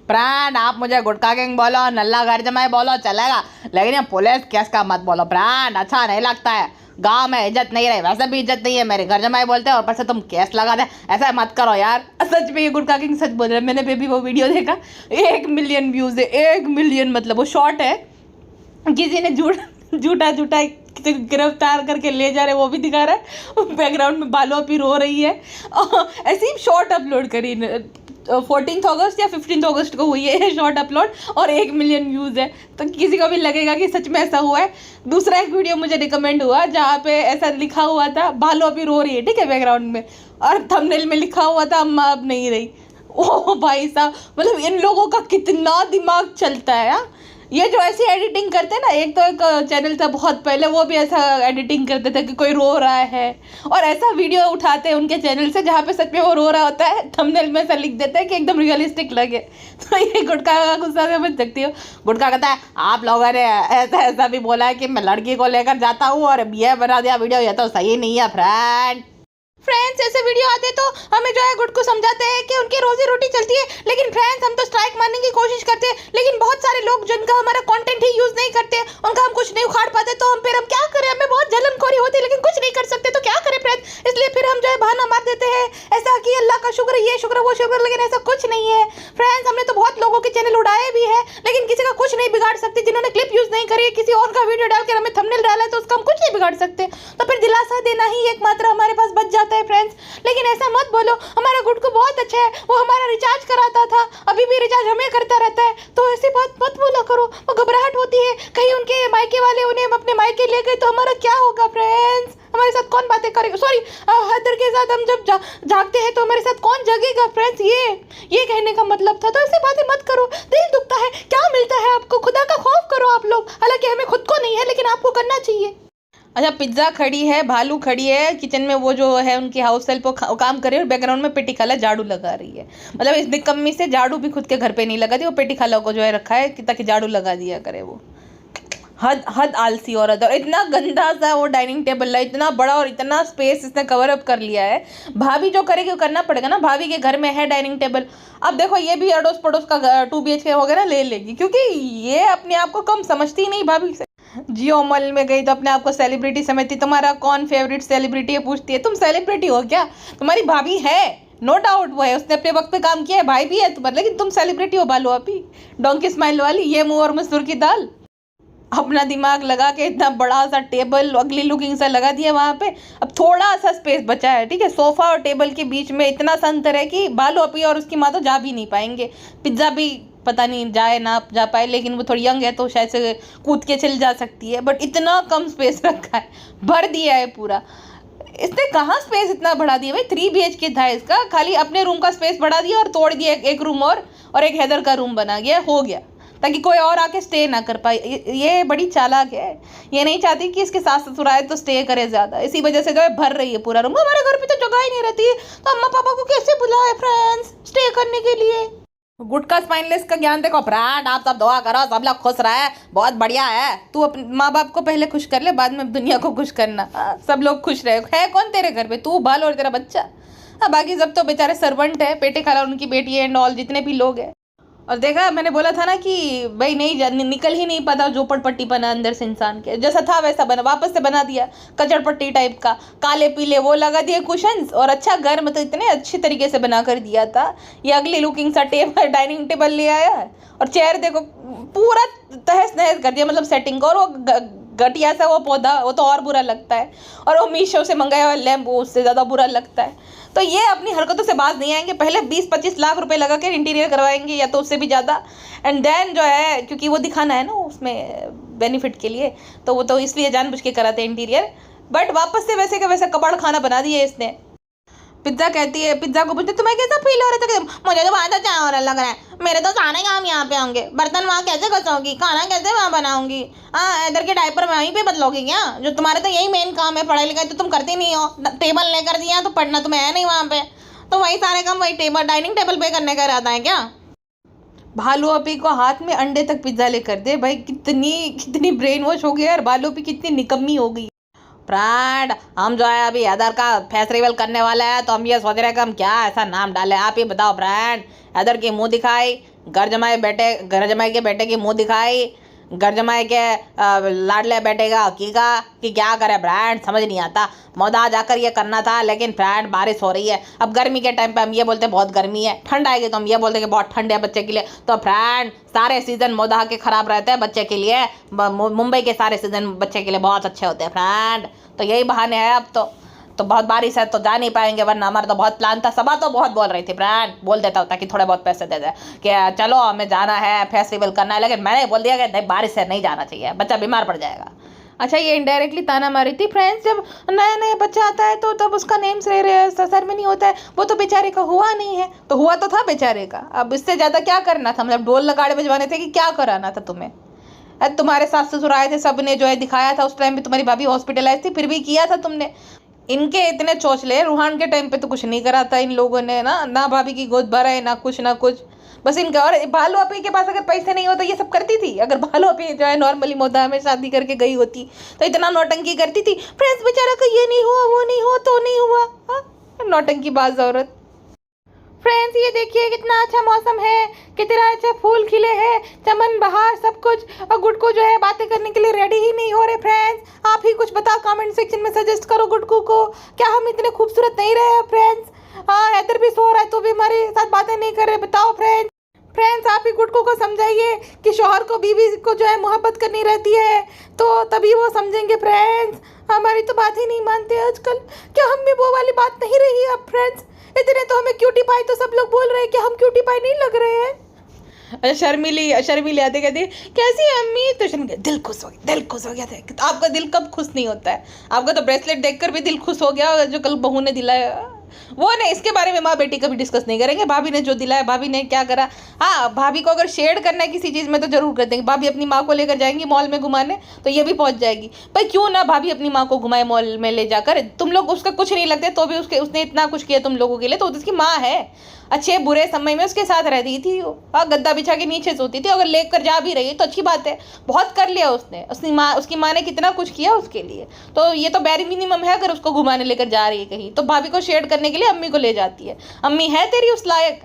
प्राण आप मुझे गुटका किंग बोलो, नल्ला घर जमाई बोलो चलेगा, लेकिन ये पुलिस केस का मत बोलो प्राण, अच्छा नहीं लगता है, गांव में इज्जत नहीं रही, वैसे भी इज्जत नहीं है, मेरे घर जमाई बोलते हैं और ऊपर से तुम केस लगा दे, ऐसा मत करो यार। सच में ये गुटका किंग सच बोल रहे हैं, मैंने भी वो वीडियो देखा, 1 मिलियन व्यूज़ है, 1 मिलियन, मतलब वो शॉर्ट है, किसी ने झूठा गिरफ्तार करके ले जा रहे, वो भी दिखा रहा है, बैकग्राउंड में बालो भी रो रही है। ऐसी ही शॉर्ट अपलोड करी 14 अगस्त या 15 अगस्त को हुई है शॉर्ट अपलोड, और 1 मिलियन व्यूज़ है, तो किसी को भी लगेगा कि सच में ऐसा हुआ है। दूसरा एक वीडियो मुझे रिकमेंड हुआ जहाँ पे ऐसा लिखा हुआ था भालू अभी रो रही है, ठीक है, बैकग्राउंड में, और थंबनेल में लिखा हुआ था अम्मा अब नहीं रही। ओह भाई साहब, मतलब इन लोगों का कितना दिमाग चलता है। ये जो ऐसी एडिटिंग करते हैं ना, एक तो एक चैनल था बहुत पहले, वो भी ऐसा एडिटिंग करते थे कि कोई रो रहा है, और ऐसा वीडियो उठाते हैं उनके चैनल से जहाँ पे सच में वो रो रहा होता है, थंबनेल में ऐसा लिख देते हैं कि एकदम रियलिस्टिक लगे। तो ये गुटका का गुस्सा समझ सकती हो। गुटका कहता है आप लोगों ने ऐसा भी बोला है कि मैं लड़की को लेकर जाता हूँ और ये बना दिया वीडियो, ये तो सही नहीं है फ्रेंड। फ्रेंड्स ऐसे वीडियो आते तो हमें जो है गुड को समझाते हैं कि उनकी रोजी रोटी चलती है, लेकिन फ्रेंड्स हम तो स्ट्राइक मारने की कोशिश करते हैं, लेकिन बहुत सारे लोग जिनका हमारा कंटेंट ही यूज नहीं करते, उनका हम कुछ नहीं उखाड़ पाते, तो हम क्या करें, हमें बहुत जलनखोरी होती है लेकिन कुछ नहीं कर सकते, तो क्या करें फ्रेंड्स। इसलिए फिर हम जो है बहाना मार देते हैं ऐसा कि अल्लाह का शुक्र, ये शुक्र वो शुक्र, लेकिन ऐसा कुछ नहीं है फ्रेंड्स। हमने तो बहुत लोगों के चैनल उड़ाए भी है, लेकिन किसी का कुछ नहीं बिगाड़ सकते। जिन्होंने क्लिप यूज नहीं करी, किसी और का वीडियो डालकर हमें थंबनेल डाला है, तो उसका हम कुछ नहीं बिगाड़ सकते, तो फिर दिलासा देना ही एकमात्र हमारे पास बच जाता है फ्रेंड्स। लेकिन ऐसा मत बोलो, हमारा गुड्डू बहुत अच्छा है, वो हमारा रिचार्ज कराता था, अभी भी रिचार्ज हमें करता रहता है, तो ऐसी बात मत बोला करो, वो घबराहट होती है कहीं उनके मायके वाले उन्हें अपने मायके ले गए तो हमारा क्या होगा फ्रेंड्स, हमारे साथ कौन बातें करेगा, सॉरी हैदर के साथ हम जब जागते हैं तो हमारे साथ कौन जगेगा फ्रेंड्स, ये कहने का मतलब था। तो ऐसी बातें मत करो, दिल दुखता है, क्या मिलता है आपको, खुदा का खौफ करो आप लोग, हालांकि हमें खुद को नहीं है लेकिन आपको करना चाहिए। अच्छा, पिज्जा खड़ी है, भालू खड़ी है किचन में, वो जो है उनकी हाउस हेल्प काम कर रही है और बैकग्राउंड में पेटी खाला झाड़ू लगा रही है। मतलब इस निकम्मी से झाड़ू भी खुद के घर पे नहीं लगाती, वो पेटी खाला को जो है रखा है ताकि झाड़ू लगा दिया करे। वो हद आलसी औरत। और इतना गंदा सा वो डाइनिंग टेबल है, इतना बड़ा और इतना स्पेस इसने कवर अप कर लिया है। भाभी जो करेगी वो करना पड़ेगा ना, भाभी के घर में है डाइनिंग टेबल। अब देखो ये भी अड़ोस पड़ोस का 2 BHK वगैरह ले लेगी, क्योंकि ये अपने आप को कम समझती नहीं भाभी से। जियो मॉल में गई तो अपने आप को सेलिब्रिटी समझती, तुम्हारा कौन फेवरेट सेलिब्रिटी है पूछती है, तुम सेलिब्रिटी हो क्या, तुम्हारी भाभी है, नो डाउट वो है, उसने अपने वक्त पे काम किया है, भाई भी है तुम्हारा, लेकिन तुम सेलिब्रिटी हो बालो अभी, डोंकी स्माइल वाली, ये मुंह और मसूर की दाल। अपना दिमाग लगा के इतना बड़ा सा टेबल अगली लुकिंग सा लगा दिया वहाँ पे। अब थोड़ा सा स्पेस बचा है, ठीक है, सोफा और टेबल के बीच में इतना सा अंतर है कि बालो अपी और उसकी माँ तो जा भी नहीं पाएंगे। पिज्ज़ा भी पता नहीं जाए ना जा पाए, लेकिन वो थोड़ी यंग है तो शायद से कूद के चली जा सकती है, बट इतना कम स्पेस रखा है, भर दिया है पूरा। इसने कहाँ स्पेस इतना बढ़ा दिया भाई, 3 BHK था इसका, खाली अपने रूम का स्पेस बढ़ा दिया और तोड़ दिया एक रूम और एक हैदर का रूम बना गया, हो गया, ताकि कोई और आके स्टे ना कर पाए। ये बड़ी चालाक है, ये नहीं चाहती कि इसके सास ससुर आए तो स्टे करे ज़्यादा, इसी वजह से जो है भर रही है पूरा रूम। हमारे घर पे तो जगह ही नहीं रहती है, तो अम्मा पापा को कैसे बुलाए फ्रेंड्स स्टे करने के लिए। गुटका स्पाइनलेस का ज्ञान देखो फ्रेंड, आप सब दुआ करो सब लोग खुश रहे, बहुत बढ़िया है। तू अपने माँ बाप को पहले खुश कर ले, बाद में दुनिया को खुश करना। सब लोग खुश रहे, है कौन तेरे घर पे, तू बाल और तेरा बच्चा, बाकी सब तो बेचारे सर्वेंट है, पेटे खाला उनकी बेटी है एंड ऑल, जितने भी लोग हैं। और देखा, मैंने बोला था ना कि भाई नहीं निकल ही नहीं पाता झोपड़पट्टी बना अंदर से इंसान के, जैसा था वैसा बना, वापस से बना दिया कचड़पट्टी टाइप का, काले पीले वो लगा दिए कुशन्स, और अच्छा घर मतलब इतने अच्छी तरीके से बना कर दिया था। ये अगली लुकिंग सा टेबल डाइनिंग टेबल ले आया है, और चेयर देखो पूरा तहस नहस कर दिया, मतलब सेटिंग को, और वो घटिया सा वो पौधा, वो तो और बुरा लगता है, और वो मीशो से मंगाया हुआ लैम्प वो उससे ज़्यादा बुरा लगता है। तो ये अपनी हरकतों से बाज नहीं आएंगे, पहले 20-25 लाख रुपए लगा के इंटीरियर करवाएंगे या तो उससे भी ज़्यादा, एंड देन जो है, क्योंकि वो दिखाना है ना उसमें बेनिफिट के लिए, तो वो तो इसलिए जानबूझ के कराते हैं इंटीरियर, बट वापस से वैसे का वैसा कबाड़ खाना बना दिया इसने। पिज्ज़ा कहती है, पिज्ज़ा को पूछते तुम्हें कैसा फील हो रहा था, मुझे तो बहुत अच्छा हो रहा लग रहा है, मेरे तो सारे काम यहाँ पे होंगे, बर्तन वहाँ कैसे घसोगी, खाना कैसे वहाँ बनाऊंगी, हाँ इधर के डायपर वहीं पे बदलोगी क्या, जो तुम्हारे तो यही मेन काम है, पढ़ाई लिखाई तो तुम करती नहीं हो, टेबल लेकर दिया तो पढ़ना तुम्हें है नहीं वहाँ पे, तो वही सारे काम वही टेबल डाइनिंग टेबल पे करने का रहता है क्या। भालू अपी को हाथ में अंडे तक पिज्ज़ा लेकर दे भाई, कितनी ब्रेन वॉश हो गई यार, भालू अपी कितनी निकम्मी हो गई। फ्रेंड हम जो है अभी हैदर का फेस्टिवल करने वाले हैं, तो हम ये सोच रहे हैं कि हम क्या ऐसा नाम डालें, आप ही बताओ फ्रेंड। हैदर की मुंह दिखाई, घर जमाई के बेटे की मुंह दिखाई, घर जमाई के लाडले बेटे का हकीका कि क्या करे फ्रेंड, समझ नहीं आता। मौदा जाकर ये करना था, लेकिन फ्रेंड बारिश हो रही है, अब गर्मी के टाइम पे हम ये बोलते हैं बहुत गर्मी है, ठंड आएगी तो हम ये बोलते हैं कि बहुत ठंड है बच्चे के लिए। तो फ्रेंड सारे सीज़न मौदा के ख़राब रहते हैं बच्चे के लिए, मुंबई के सारे सीज़न बच्चे के लिए बहुत अच्छे होते हैं फ्रेंड, तो यही बहाने हैं। अब तो बहुत बारिश है तो जा नहीं पाएंगे, वरना हमारा तो बहुत प्लान था। सबा तो बहुत बोल रही थी फ्रेंड, बोल देता हूँ ताकि थोड़े बहुत पैसे दे दे कि चलो हमें जाना है फेस्टिवल करना है, लेकिन मैंने बोल दिया कि नहीं बारिश से नहीं जाना चाहिए, बच्चा बीमार पड़ जाएगा। अच्छा, ये इनडायरेक्टली ताना मारी थी फ्रेंड्स, जब नया नया बच्चा आता है तो तब उसका नेम सर में नहीं होता है, वो तो बेचारे का हुआ नहीं है, तो हुआ तो था बेचारे का, अब इससे ज़्यादा क्या करना था, मतलब ढोल नगाड़े बजवाने थे कि क्या कराना था तुम्हें। तुम्हारे सास ससुर आए थे, सब ने जो है दिखाया था, उस टाइम पे तुम्हारी भाभी हॉस्पिटलाइज थी, फिर भी किया था तुमने। इनके इतने चौचले, रूहान के टाइम पे तो कुछ नहीं करा था इन लोगों ने, ना भाभी की गोद भरा है ना कुछ, बस इनका। और भालू अपी के पास अगर पैसे नहीं होते ये सब करती थी, अगर भालू अपी जो है नॉर्मली मोदा में शादी करके गई होती तो इतना नौटंकी करती थी। फ्रेंड्स बेचारा का ये नहीं हुआ वो नहीं हुआ तो नहीं हुआ, नौटंकीबाज औरत। फ्रेंड्स ये देखिए कितना अच्छा मौसम है, कितना अच्छा फूल खिले हैं, चमन बहार सब कुछ, और गुड्डू जो है बातें करने के लिए रेडी ही नहीं हो रहे। फ्रेंड्स आप ही कुछ बताओ, कमेंट सेक्शन में सजेस्ट करो गुड्डू को, क्या हम इतने खूबसूरत नहीं रहे फ्रेंड्स? हाँ हैदर भी सो रहा है तो भी हमारे साथ बातें नहीं कर रहे, बताओ फ्रेंड्स। फ्रेंड्स आप ही गुड्डू को समझाइए कि शौहर को बीवी को जो है मोहब्बत करनी रहती है, तो तभी वो समझेंगे। फ्रेंड्स हमारी तो बात ही नहीं मानते आजकल, क्या हम भी वो वाली बात नहीं रही है अब? फ्रेंड्स इतने तो हमें क्यूटी पाई तो सब लोग बोल रहे हैं कि हम क्यूटी पाई नहीं लग रहे हैं। अच्छा शर्मिली आते कहते कैसी है अम्मी, तो शर्मिली दिल खुश हो गया था। तो आपका दिल कब खुश नहीं होता है? आपका तो ब्रेसलेट देखकर भी दिल खुश हो गया जो कल बहू ने दिलाया। वो नहीं, इसके बारे में माँ बेटी कभी डिस्कस नहीं करेंगे, भाभी ने जो दिलाया, भाभी ने क्या करा। हाँ भाभी को अगर शेयर करना है किसी चीज़ में तो जरूर कर देंगे। भाभी अपनी माँ को लेकर जाएंगी मॉल में घुमाने तो ये भी पहुंच जाएगी। भाई क्यों ना भाभी अपनी माँ को घुमाए मॉल में ले जाकर, तुम लोग उसका कुछ नहीं लगते तो भी उसने इतना कुछ किया तुम लोगों के लिए, तो उसकी माँ है, अच्छे बुरे समय में उसके साथ रहती थी। हाँ गद्दा बिछा के नीचे सोती थी, अगर लेकर जा भी रही है तो अच्छी बात है, बहुत कर लिया उसने। उसकी माँ ने कितना कुछ किया उसके लिए, तो ये तो बैरी मिनिमम है। अगर उसको घुमाने लेकर जा रही है कहीं तो भाभी को शेयर करने के लिए अम्मी को ले जाती है, अम्मी है तेरी उस लायक।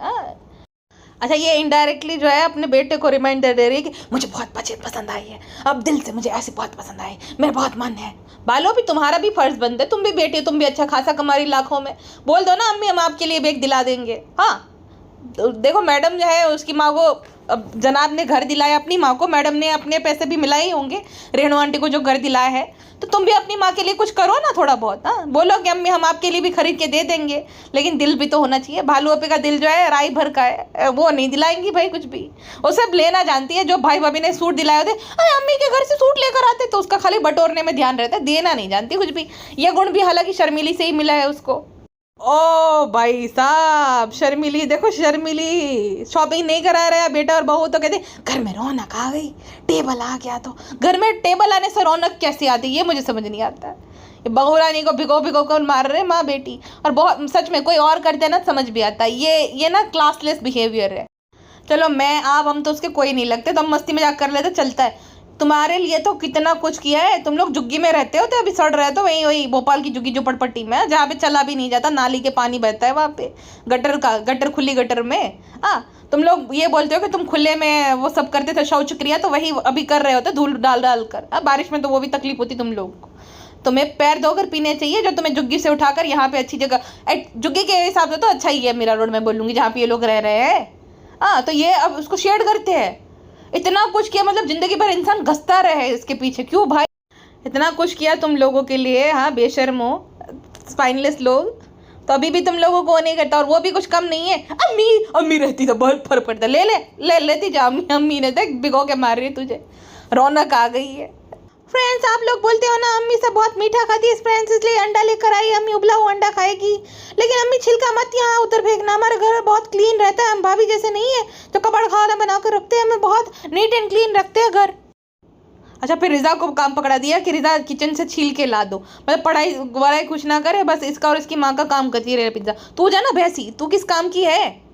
अच्छा ये इनडायरेक्टली जो है अपने बेटे को रिमाइंडर दे रही है कि मुझे बहुत पसंद आई है, अब दिल से मुझे ऐसे बहुत पसंद आई, मेरा बहुत मन है। बालो भी तुम्हारा भी फर्ज बनता है, तुम भी बेटे, तुम भी अच्छा खासा कमा रही लाखों में, बोल दो ना अम्मी हम आपके लिए बैग दिला देंगे। हाँ देखो मैडम जो है उसकी माँ को, अब जनाब ने घर दिलाया अपनी माँ को, मैडम ने अपने पैसे भी मिलाए ही होंगे रेणु आंटी को जो घर दिलाया है, तो तुम भी अपनी माँ के लिए कुछ करो ना थोड़ा बहुत। हाँ बोलो कि अम्मी हम आपके लिए भी खरीद के दे देंगे, लेकिन दिल भी तो होना चाहिए। भालू अपे का दिल जो है राई भर का है, वो नहीं दिलाएंगी भाई कुछ भी, वो सब लेना जानती है। जो भाई भाभी ने सूट दिलाए होते अरे अम्मी के घर से सूट लेकर आते तो उसका खाली बटोरने में ध्यान रहता है, देना नहीं जानती कुछ भी। ये गुण भी हालांकि शर्मिली से ही मिला है उसको। ओ भाई साहब शर्मिली देखो, शर्मिली शॉपिंग नहीं करा रहा है बेटा और बहू तो कहते घर में रौनक आ गई, टेबल आ गया। तो घर में टेबल आने से रौनक कैसे आती है ये मुझे समझ नहीं आता। ये बहू रानी को भिगो कर मार रहे माँ बेटी, और बहुत सच में कोई और करते ना समझ भी आता है। ये ना क्लासलेस बिहेवियर है। चलो मैं आप हम तो उसके कोई नहीं लगते, तो हम मस्ती मजाक कर लेते चलता है। तुम्हारे लिए तो कितना कुछ किया है, तुम लोग झुग्गी में रहते हो तो अभी सड़ रहे तो वही भोपाल की झुग्गी झोपड़पट्टी में, जहाँ पे चला भी नहीं जाता, नाली के पानी बहता है वहाँ पे, गटर खुली गटर में। हाँ तुम लोग ये बोलते हो कि तुम खुले में वो सब करते थे शौच क्रिया, तो वही अभी कर रहे होते धूल डाल कर। बारिश में तो वो भी तकलीफ होती तुम लोग को। तुम्हें पैर धोकर पीने चाहिए जो तुम्हें झुग्गी से उठाकर यहाँ पे अच्छी जगह, झुग्गी के हिसाब से तो अच्छा ही है मीरा रोड में बोलूँगी जहाँ पे ये लोग रह रहे हैं। हाँ तो ये अब उसको शेयर करते हैं, इतना कुछ किया, मतलब जिंदगी भर इंसान घसता रहे इसके पीछे, क्यों भाई इतना कुछ किया तुम लोगों के लिए। हाँ बेशर्मो स्पाइनलेस लोग, तो अभी भी तुम लोगों को नहीं करता, और वो भी कुछ कम नहीं है। अम्मी रहती तो बहुत फर्क पड़ता, ले लेती जा अम्मी ने देख भिगो के मार रही तुझे, रौनक आ गई है। फ्रेंड्स आप लोग बोलते हो ना अम्मी से बहुत मीठा खाती है फ्रेंड्स, इसलिए अंडा लेकर आई, अम्मी उबला हुआ अंडा खाएगी, लेकिन अम्मी छिलका मत यहाँ उधर फेंकना, हमारा घर बहुत क्लीन रहता है, हम भाभी जैसे नहीं है तो कबाड़ खाना बना कर रखते हैं, हमें बहुत नीट एंड क्लीन रखते हैं घर। अच्छा फिर रिजा को काम पकड़ा दिया कि रिजा किचन से छील के ला दो, मतलब पढ़ाई वढ़ाई कुछ ना करे, बस इसका और इसकी माँ का काम करती रहे पिज्जा। तू जाना भैंसी, तू किस काम की है?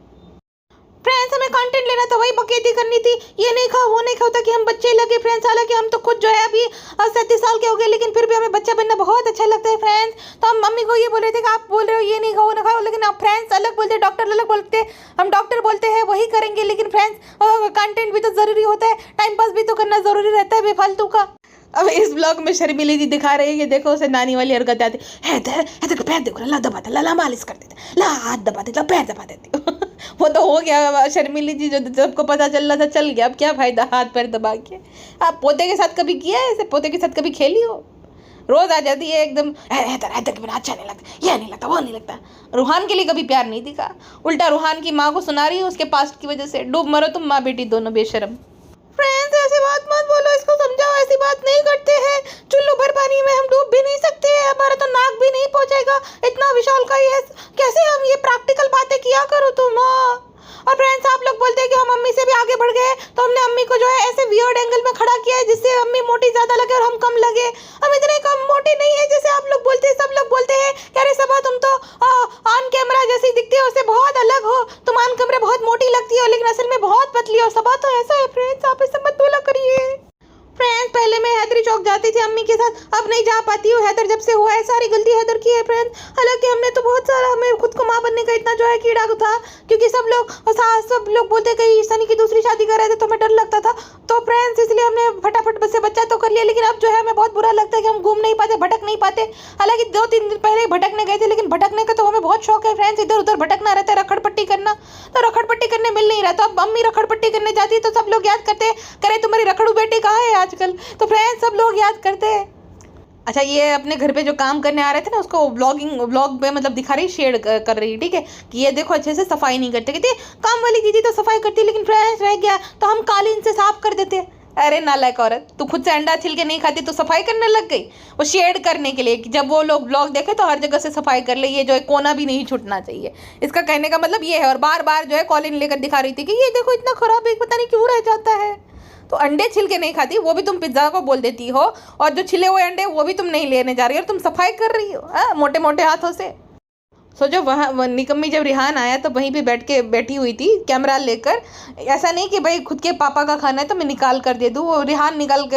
फ्रेंड्स हमें कंटेंट लेना था, वही बकैती करनी थी, ये नहीं खाओ वो नहीं खाओ ताकि हम बच्चे लगे। फ्रेंड्स हालांकि हम तो खुद जो है अभी 37 साल के हो गए, लेकिन फिर भी हमें बच्चा बनना बहुत अच्छा लगता है फ्रेंड्स। तो हम मम्मी को ये बोल रहे थे कि आप बोल रहे हो ये नहीं खाओ ना खाओ, लेकिन आप फ्रेंड्स अलग बोलते, डॉक्टर अलग बोलते, हम डॉक्टर बोलते हैं वही करेंगे, लेकिन फ्रेंड्स कंटेंट भी तो जरूरी होता है, टाइम पास भी तो करना जरूरी रहता है बेफालतू का। अब इस ब्लॉग में शर्मिली जी दिखा रही है कि देखो उसे नानी वाली हरकत आती है, हैदर का पैर देखो ला दबा ला मालिश कर देते, ला हाथ दबा देते, पैर दबा देते। वो तो हो गया शर्मिली जी, जो सबको पता चल रहा था चल गया, अब क्या फायदा हाथ पैर दबा के। आप पोते के साथ कभी किया है ऐसे, पोते के साथ कभी खेली हो? रोज आ जाती है एकदम हैदर के बिना अच्छा नहीं लगता, ये नहीं लगता वो नहीं लगता। रूहान के लिए कभी प्यार नहीं दिखा, उल्टा रूहान की माँ को सुना रही है उसके पास्ट की वजह से। डूब मरो तुम माँ बेटी दोनों बेशरम। फ्रेंड्स ऐसी बात मत बोलो, इसको समझाओ, ऐसी बात नहीं करते हैं, चुल्लू भर पानी में हम डूब भी नहीं सकते हैं, हमारा तो नाक भी नहीं पहुंचेगा, इतना विशाल का ये कैसे हम ये प्रैक्टिकल बातें किया करो तुम। और फ्रेंड्स आप लोग बोलते हैं कि हम अम्मी से भी आगे बढ़ गए, तो हमने अम्मी को जो है ऐसे वियर्ड एंगल में खड़ा किया है जिससे अम्मी मोटी ज्यादा लगे और हम कम लगे। हम इतने कम मोटे नहीं है जैसे आप लोग बोलते हैं। सब लोग बोलते हैं कि अरे सबा तुम तो ऑन कैमरा जैसी दिखती हो, उससे बहुत अलग हो, तुम ऑन कैमरा बहुत मोटी लगती हो लेकिन असल में बहुत पतली हो। सबा तो ऐसा है फ्रेंड्स, आप ऐसा मत बोला करिए। फ्रेंड्स पहले मैं हैदरी चौक जाती थी अम्मी के साथ, अब नहीं जा पाती हूँ। हैदर जब से हुआ है सारी गलती हैदर की है फ्रेंड्स। हालांकि हमने तो बहुत सारा, हमें खुद को माँ बनने का इतना जो है कीड़ा था, क्योंकि सब लोग बोलते कहीं सनी की दूसरी शादी कर रहे थे तो हमें डर लगता था। तो फ्रेंड्स इसलिए हमने फटाफट बस से बच्चा तो कर लिया, लेकिन अब जो है हमें बहुत बुरा लगता है कि हम घूम नहीं पाते, भटक नहीं पाते। हालांकि 2-3 दिन पहले ही भटकने गए थे, लेकिन भटकने का तो हमें बहुत शौक है फ्रेंड्स, इधर उधर भटकना रहता है, रखड़ पट्टी करना। तो रखड़ पट्टी करने मिल नहीं रहा, तो अब अम्मी रखड़ पट्टी करने जाती है तो सब लोग याद करते हैं, करे तुम्हारी रखड़ू बेटी कहाँ है आजकल। तो फ्रेंड्स सब लोग याद करते हैं। अच्छा, ये अपने घर पे जो काम करने आ रहे थे ना, उसको व्लॉग पे मतलब दिखा रही, शेयर कर रही, ठीक है, कि ये देखो अच्छे से सफाई नहीं करते। कहती काम वाली दीदी तो सफाई करती, लेकिन फ्रेंड्स रह गया तो हम कालीन से साफ कर देते। अरे नालायक औरत, तू खुद से अंडा छिल के नहीं खाती तो सफाई करने लग गई। वो शेयर करने के लिए कि जब वो लोग ब्लॉग देखे तो हर जगह से सफाई कर ले, ये जो है कोना भी नहीं छूटना चाहिए। इसका कहने का मतलब ये है। और बार बार जो है कॉलिन लेकर दिखा रही थी कि ये देखो इतना खराब है, पता नहीं क्यों रह जाता है। तो अंडे छिल के नहीं खाती, वो भी तुम पिज्जा को बोल देती हो, और जो छिले हुए अंडे वो भी तुम नहीं लेने जा रही हो, और तुम सफाई कर रही हो मोटे मोटे हाथों से। सोचो वहाँ निकम्मी जब रिहान आया तो वहीं पे बैठी हुई थी कैमरा लेकर। ऐसा नहीं कि भाई खुद के पापा का खाना है तो मैं निकाल कर दे दूँ, वो रिहान निकाल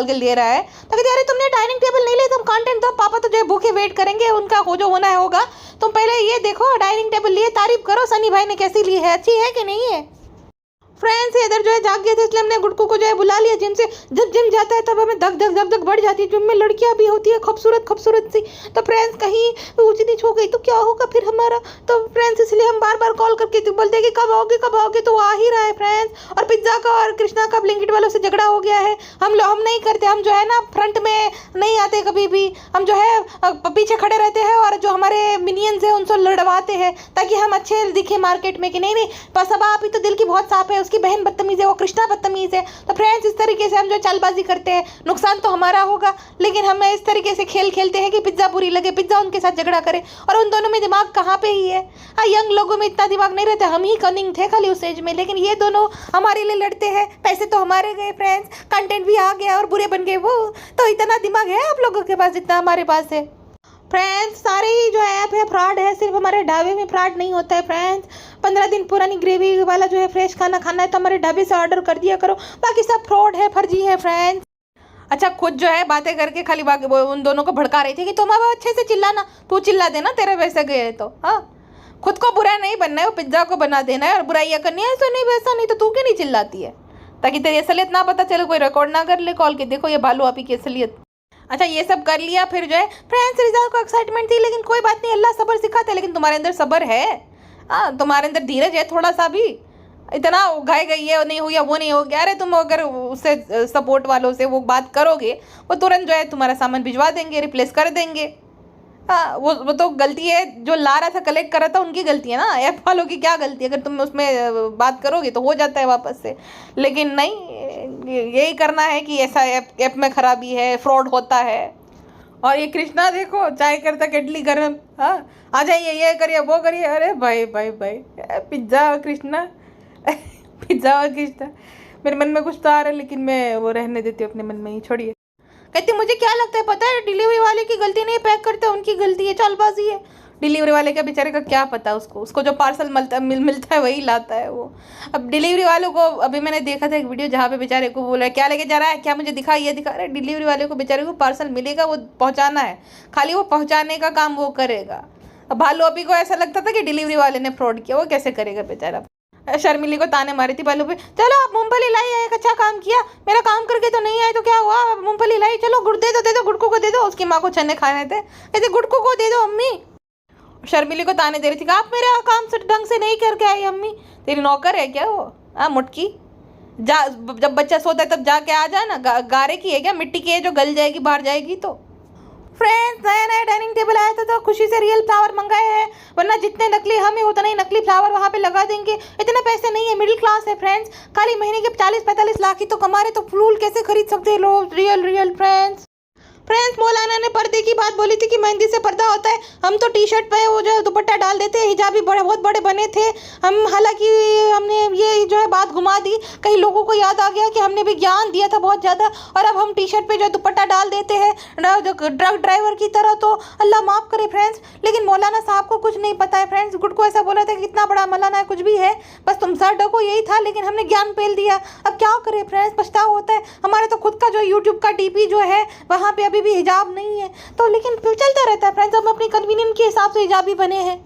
के ले रहा है। तो कहती अरे तुमने डाइनिंग टेबल नहीं लिया, तुम कंटेंट दो, पापा तो जो है भूखे वेट करेंगे, उनका हो जो होना है होगा। तुम पहले ये देखो डाइनिंग टेबल लिए, तारीफ करो सनी भाई ने कैसी ली है, अच्छी है कि नहीं है। फ्रेंड्स इधर जो है जाग गए थे, इसलिए हमने गुड्डू को जो है बुला लिया जिम से। जब जिम जाता है तब हमें धक बढ़ जाती है। जिम में लड़कियां भी होती है खूबसूरत सी। तो फ्रेंड्स कहीं ऊंची नीच हो गई तो क्या होगा फिर हमारा। तो फ्रेंड्स इसलिए हम बार बार कॉल करके तो बोलते हैं कि कब आओगे, तो वो आ ही रहा है फ्रेंड्स। और पिज्जा का और कृष्णा का ब्लिंकिट वालों से झगड़ा हो गया है। हम नहीं करते, हम जो है ना फ्रंट में नहीं आते कभी भी, हम जो है पीछे खड़े रहते हैं, और जो हमारे मिनियंस है उनसे लड़वाते हैं ताकि हम अच्छे दिखे मार्केट में कि नहीं बस अब आप ही तो दिल की बहुत साफ है, उसकी बहन बदतमीज है, वो कृष्णा बदतमीज है। तो फ्रेंड्स इस तरीके से हम जो चालबाजी करते हैं, नुकसान तो हमारा होगा, लेकिन हम इस तरीके से खेल खेलते हैं कि पिज्जा बुरी लगे, पिज्जा उनके साथ झगड़ा करे। और उन दोनों में दिमाग कहाँ पे ही है। हाँ, यंग लोगों में इतना दिमाग नहीं रहता, हम ही कनिंग थे खाली उस एज में, लेकिन ये दोनों हमारे लिए लड़ते हैं। पैसे तो हमारे गए फ्रेंड्स, कंटेंट भी आ गया और बुरे बन गए वो। तो इतना दिमाग है आप लोगों के पास जितना हमारे पास है। फ्रेंड्स सारे ही जो ऐप है फ्रॉड है, सिर्फ हमारे ढाबे में फ्रॉड नहीं होता है फ्रेंड्स। 15 दिन पुरानी ग्रेवी वाला जो है फ्रेश खाना खाना है तो हमारे ढाबे से ऑर्डर कर दिया करो, बाकी सब फ्रॉड है, फर्जी है फ्रेंड्स। अच्छा, खुद जो है बातें करके खाली उन दोनों को भड़का रही थी कि तुम अब अच्छे से चिल्लाना, तू चिल्ला देना तेरे वैसे गए तो। हाँ, खुद को बुरा नहीं बनना है, वो पिज्जा को बना देना है और बुराइयाँ करनी है, ऐसा नहीं वैसा नहीं। तो तू क्यों नहीं चिल्लाती है, ताकि तेरी असलियत ना पता चले, कोई रिकॉर्ड ना कर ले कॉल के, देखो ये भालू आपी की असलियत। अच्छा, ये सब कर लिया, फिर जो है फ्रेंड्स रिजल्ट को एक्साइटमेंट थी, लेकिन कोई बात नहीं, अल्लाह सब्र सिखाता है। लेकिन तुम्हारे अंदर सब्र है, हाँ तुम्हारे अंदर धीरज है थोड़ा सा भी। इतना उगाई गई है, नहीं हो गया वो नहीं हो गया, अरे तुम अगर उससे सपोर्ट वालों से वो बात करोगे, वो तुरंत जो है तुम्हारा सामान भिजवा देंगे, रिप्लेस कर देंगे। हाँ, वो तो गलती है, जो ला रहा था कलेक्ट कर रहा था उनकी गलती है ना, ऐप वालों की क्या गलती है। अगर तुम उसमें बात करोगे तो हो जाता है वापस से, लेकिन नहीं, यही करना है कि ऐसा ऐप में खराबी है, फ्रॉड होता है। और ये कृष्णा देखो चाय करता केटली गर्म, हाँ आ जाइए, ये करिए वो करिए। अरे भाई पिज्ज़ा और कृष्णा पिज्ज़ा और कृष्णा, मेरे मन में कुछ तो आ रहा है, लेकिन मैं वो रहने देती हूँ अपने मन में ही, छोड़िए। कहती मुझे क्या लगता है पता है, डिलीवरी वाले की गलती नहीं, पैक करते उनकी गलती है, चालबाजी है। डिलीवरी वाले का बेचारे का क्या पता, उसको जो पार्सल मिलता है वही लाता है वो। अब डिलीवरी वालों को, अभी मैंने देखा था एक वीडियो जहाँ पे बेचारे को बोला क्या लेके जा रहा है, क्या मुझे दिखा, ये दिखा रहा है। डिलीवरी वाले को बेचारे को पार्सल मिलेगा, वो पहुँचाना है, खाली वो पहुँचाने का काम वो करेगा। अब भालू अभी को ऐसा लगता था कि डिलीवरी वाले ने फ्रॉड किया, वो कैसे करेगा बेचारा। शर्मिली को ताने मारी थी भालू पे, चलो आप मूंगफली लाई, एक अच्छा काम किया, मेरा काम करके तो नहीं आए तो क्या हुआ, मूंगफली लाई, चलो गुड़ दे दो गुड़कू को दे दो। उसकी माँ को चने खाने थे, कहते गुड़कू को दे दो अम्मी। शर्मिली को ताने दे रही थी कि आप मेरा काम ढंग से नहीं करके आई अम्मी, तेरी नौकर है क्या वो, हाँ मुटकी, जा जब बच्चा सोता है तब जाके आ जाए ना, गारे की है क्या, मिट्टी की है जो गल जाएगी बाहर जाएगी। तो फ्रेंड्स नया डाइनिंग टेबल आया था तो खुशी से रियल फ्लावर मंगाए हैं, वरना जितने नकली हमें उतना ही नकली फ्लावर वहाँ पे लगा देंगे। इतने पैसे नहीं है, मिडिल क्लास है फ्रेंड्स, खाली महीने के 40-45 लाख ही तो कमा रहे, तो फूल कैसे खरीद सकते हैं लोग, रियल फ्रेंड्स। फ्रेंड्स, मौलाना ने पर्दे की बात बोली थी कि मेहंदी से पर्दा होता है। हम तो टी शर्ट पे वो जो है दुपट्टा डाल देते हैं, हिजाबी बहुत बड़े बने थे हम। हालांकि हमने ये जो है बात घुमा दी, कई लोगों को याद आ गया कि हमने भी ज्ञान दिया था बहुत ज़्यादा, और अब हम टी शर्ट पे जो है दुपट्टा डाल देते हैं ट्रक ड्राइवर की तरह। तो अल्लाह माफ़ करे फ्रेंड्स, लेकिन मौलाना साहब को कुछ नहीं पता है फ्रेंड्स। गुड को ऐसा बोला था कि इतना बड़ा मौलाना है, कुछ भी है, बस तुम सर ढको, यही था, लेकिन हमने ज्ञान पेल दिया। अब क्या करें फ्रेंड्स, पछतावा होता है। हमारे तो खुद का जो यूट्यूब का डीपी जो है वहाँ पे अभी भी हिजाब नहीं है, तो लेकिन चलता रहता है फ्रेंड्स। हम अपनी कन्वीनियंस के हिसाब से हिजाबी बने हैं।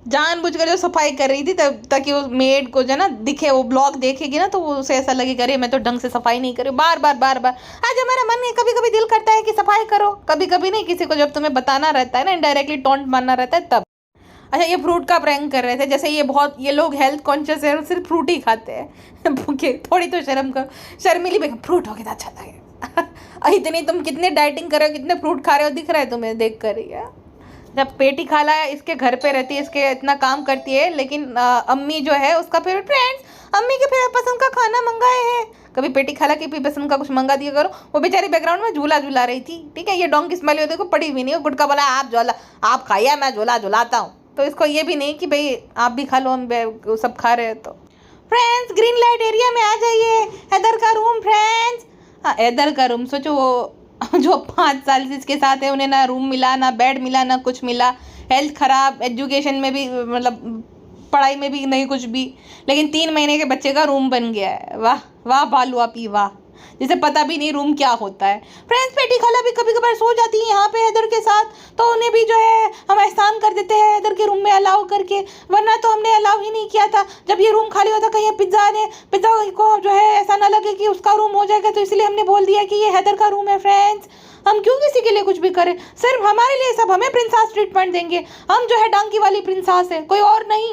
जानबूझकर जो सफाई कर रही थी तब, ताकि वो मेड को जो ना दिखे, वो ब्लॉग देखेगी ना तो वो उसे ऐसा लगे, करे मैं तो ढंग से सफाई नहीं करी। बार बार आज हमारा मन है, कभी कभी दिल करता है कि सफाई करो, कभी कभी नहीं। किसी को जब तुम्हें बताना रहता है ना, इनडायरेक्टली टॉन्ट मारना रहता है, तब। अच्छा, ये फ्रूट का प्रैंक कर रहे थे, जैसे ये लोग हेल्थ कॉन्शियस है और सिर्फ फ्रूट ही खाते हैं। भूखे, थोड़ी तो शर्म कर, शर्मिली बेगम, फ्रूट हो गया अच्छा लगेगा। इतनी तुम कितने डाइटिंग कर रहे हो, कितने फ्रूट खा रहे हो, दिख रहा है तुम्हें देख कर ही। जब पेटी खाला है, इसके घर पे रहती है, इसके इतना काम करती है, लेकिन अम्मी जो है उसका फेवरेट, फ्रेंड्स, अम्मी के फेवरेट पसंद का खाना मंगाए हैं। कभी पेटी खाला की भी पसंद का कुछ मंगा दिया करो। वो बेचारी बैकग्राउंड में झूला झूला रही थी, ठीक है। ये डोंकी स्मेल होती को पड़ी भी नहीं। गुटका बोला आप खाइए, मैं झूला झुलाता हूँ। तो इसको ये भी नहीं कि भाई आप भी खा लो, हम सब खा रहे हैं। तो फ्रेंड्स, ग्रीन लाइट एरिया में आ जाइए, हैदर का रूम फ्रेंड्स। हाँ, हैदर का रूम, सोचो वो जो 5 साल से इसके साथ है, उन्हें ना रूम मिला, ना बेड मिला, ना कुछ मिला, हेल्थ खराब, एजुकेशन में भी मतलब पढ़ाई में भी नहीं कुछ भी, लेकिन 3 महीने के बच्चे का रूम बन गया है। वाह वाह बालू आपी वाह, जिसे पता भी नहीं रूम क्या होता है। फ्रेंड्स, पेटी खाला भी कभी कभार सो जाती है यहाँ पे हैदर के साथ, तो उन्हें भी जो है हम एहसान कर देते हैं हैदर के रूम में अलाउ करके, वरना तो हमने अलाउ ही नहीं किया था। जब ये रूम खाली होता, कहीं पिज्ज़ा को जो है ऐसा ना लगे कि उसका रूम हो जाएगा, तो इसलिए हमने बोल दिया कि ये हैदर का रूम है। फ्रेंड्स, हम क्यों किसी के लिए कुछ भी करें, सिर्फ हमारे लिए सब हमें प्रिंसेस ट्रीटमेंट देंगे। हम जो है डांकी वाली प्रिंसेस है, कोई और नहीं।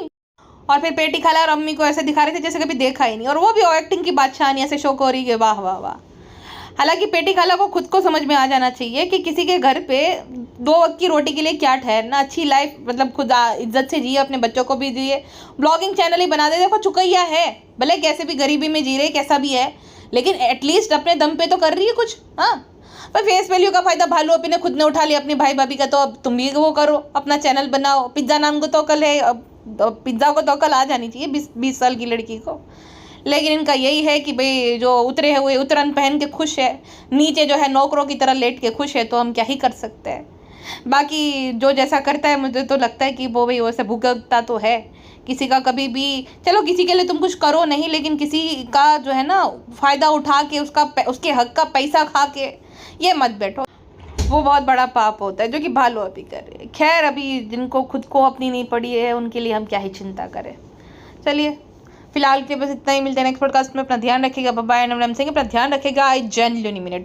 और फिर पेटी खाला और अम्मी को ऐसे दिखा रहे थे जैसे कभी देखा ही नहीं, और वो भी एक्टिंग की बादशाह ऐसे शो हो रही है, वाह वाह वाह। हालांकि पेटी खाला को खुद को समझ में आ जाना चाहिए कि किसी के घर पे 2 वक्त की रोटी के लिए क्या ठहरना। अच्छी लाइफ मतलब खुद इज्जत से जिए, अपने बच्चों को भी दिए, ब्लॉगिंग चैनल ही बना दे। देखो चुकैया है, भले कैसे भी गरीबी में जी रहे, कैसा भी है, लेकिन एटलीस्ट अपने दम पे तो कर रही है कुछ। हाँ, पर फेस वैल्यू का फायदा भालू अपने खुद ने उठा लिया, अपनी भाई भाभी का, तो अब तुम भी वो करो, अपना चैनल बनाओ। पिज्ज़ा नाम को तो कल है, अब पिज्ज़ा को तो कल आ जानी चाहिए 20 साल की लड़की को। लेकिन इनका यही है कि भाई जो उतरे हुए उतरन पहन के खुश है, नीचे जो है नौकरों की तरह लेट के खुश है, तो हम क्या ही कर सकते हैं। बाकी जो जैसा करता है, मुझे तो लगता है कि वो भाई वैसे भुगतता तो है। किसी का कभी भी, चलो किसी के लिए तुम कुछ करो नहीं, लेकिन किसी का जो है ना फ़ायदा उठा के उसके हक का पैसा खा के ये मत बैठो, वो बहुत बड़ा पाप होता है, जो कि भालू अभी कर रहे हैं। खैर, अभी जिनको खुद को अपनी नहीं पड़ी है, उनके लिए हम क्या ही चिंता करें। चलिए, फिलहाल के बस इतना ही। मिलते हैं नेक्स्ट पॉडकास्ट में। अपना ध्यान रखिएगा। Bye bye. अपना ध्यान रखिएगा। I genuinely mean it.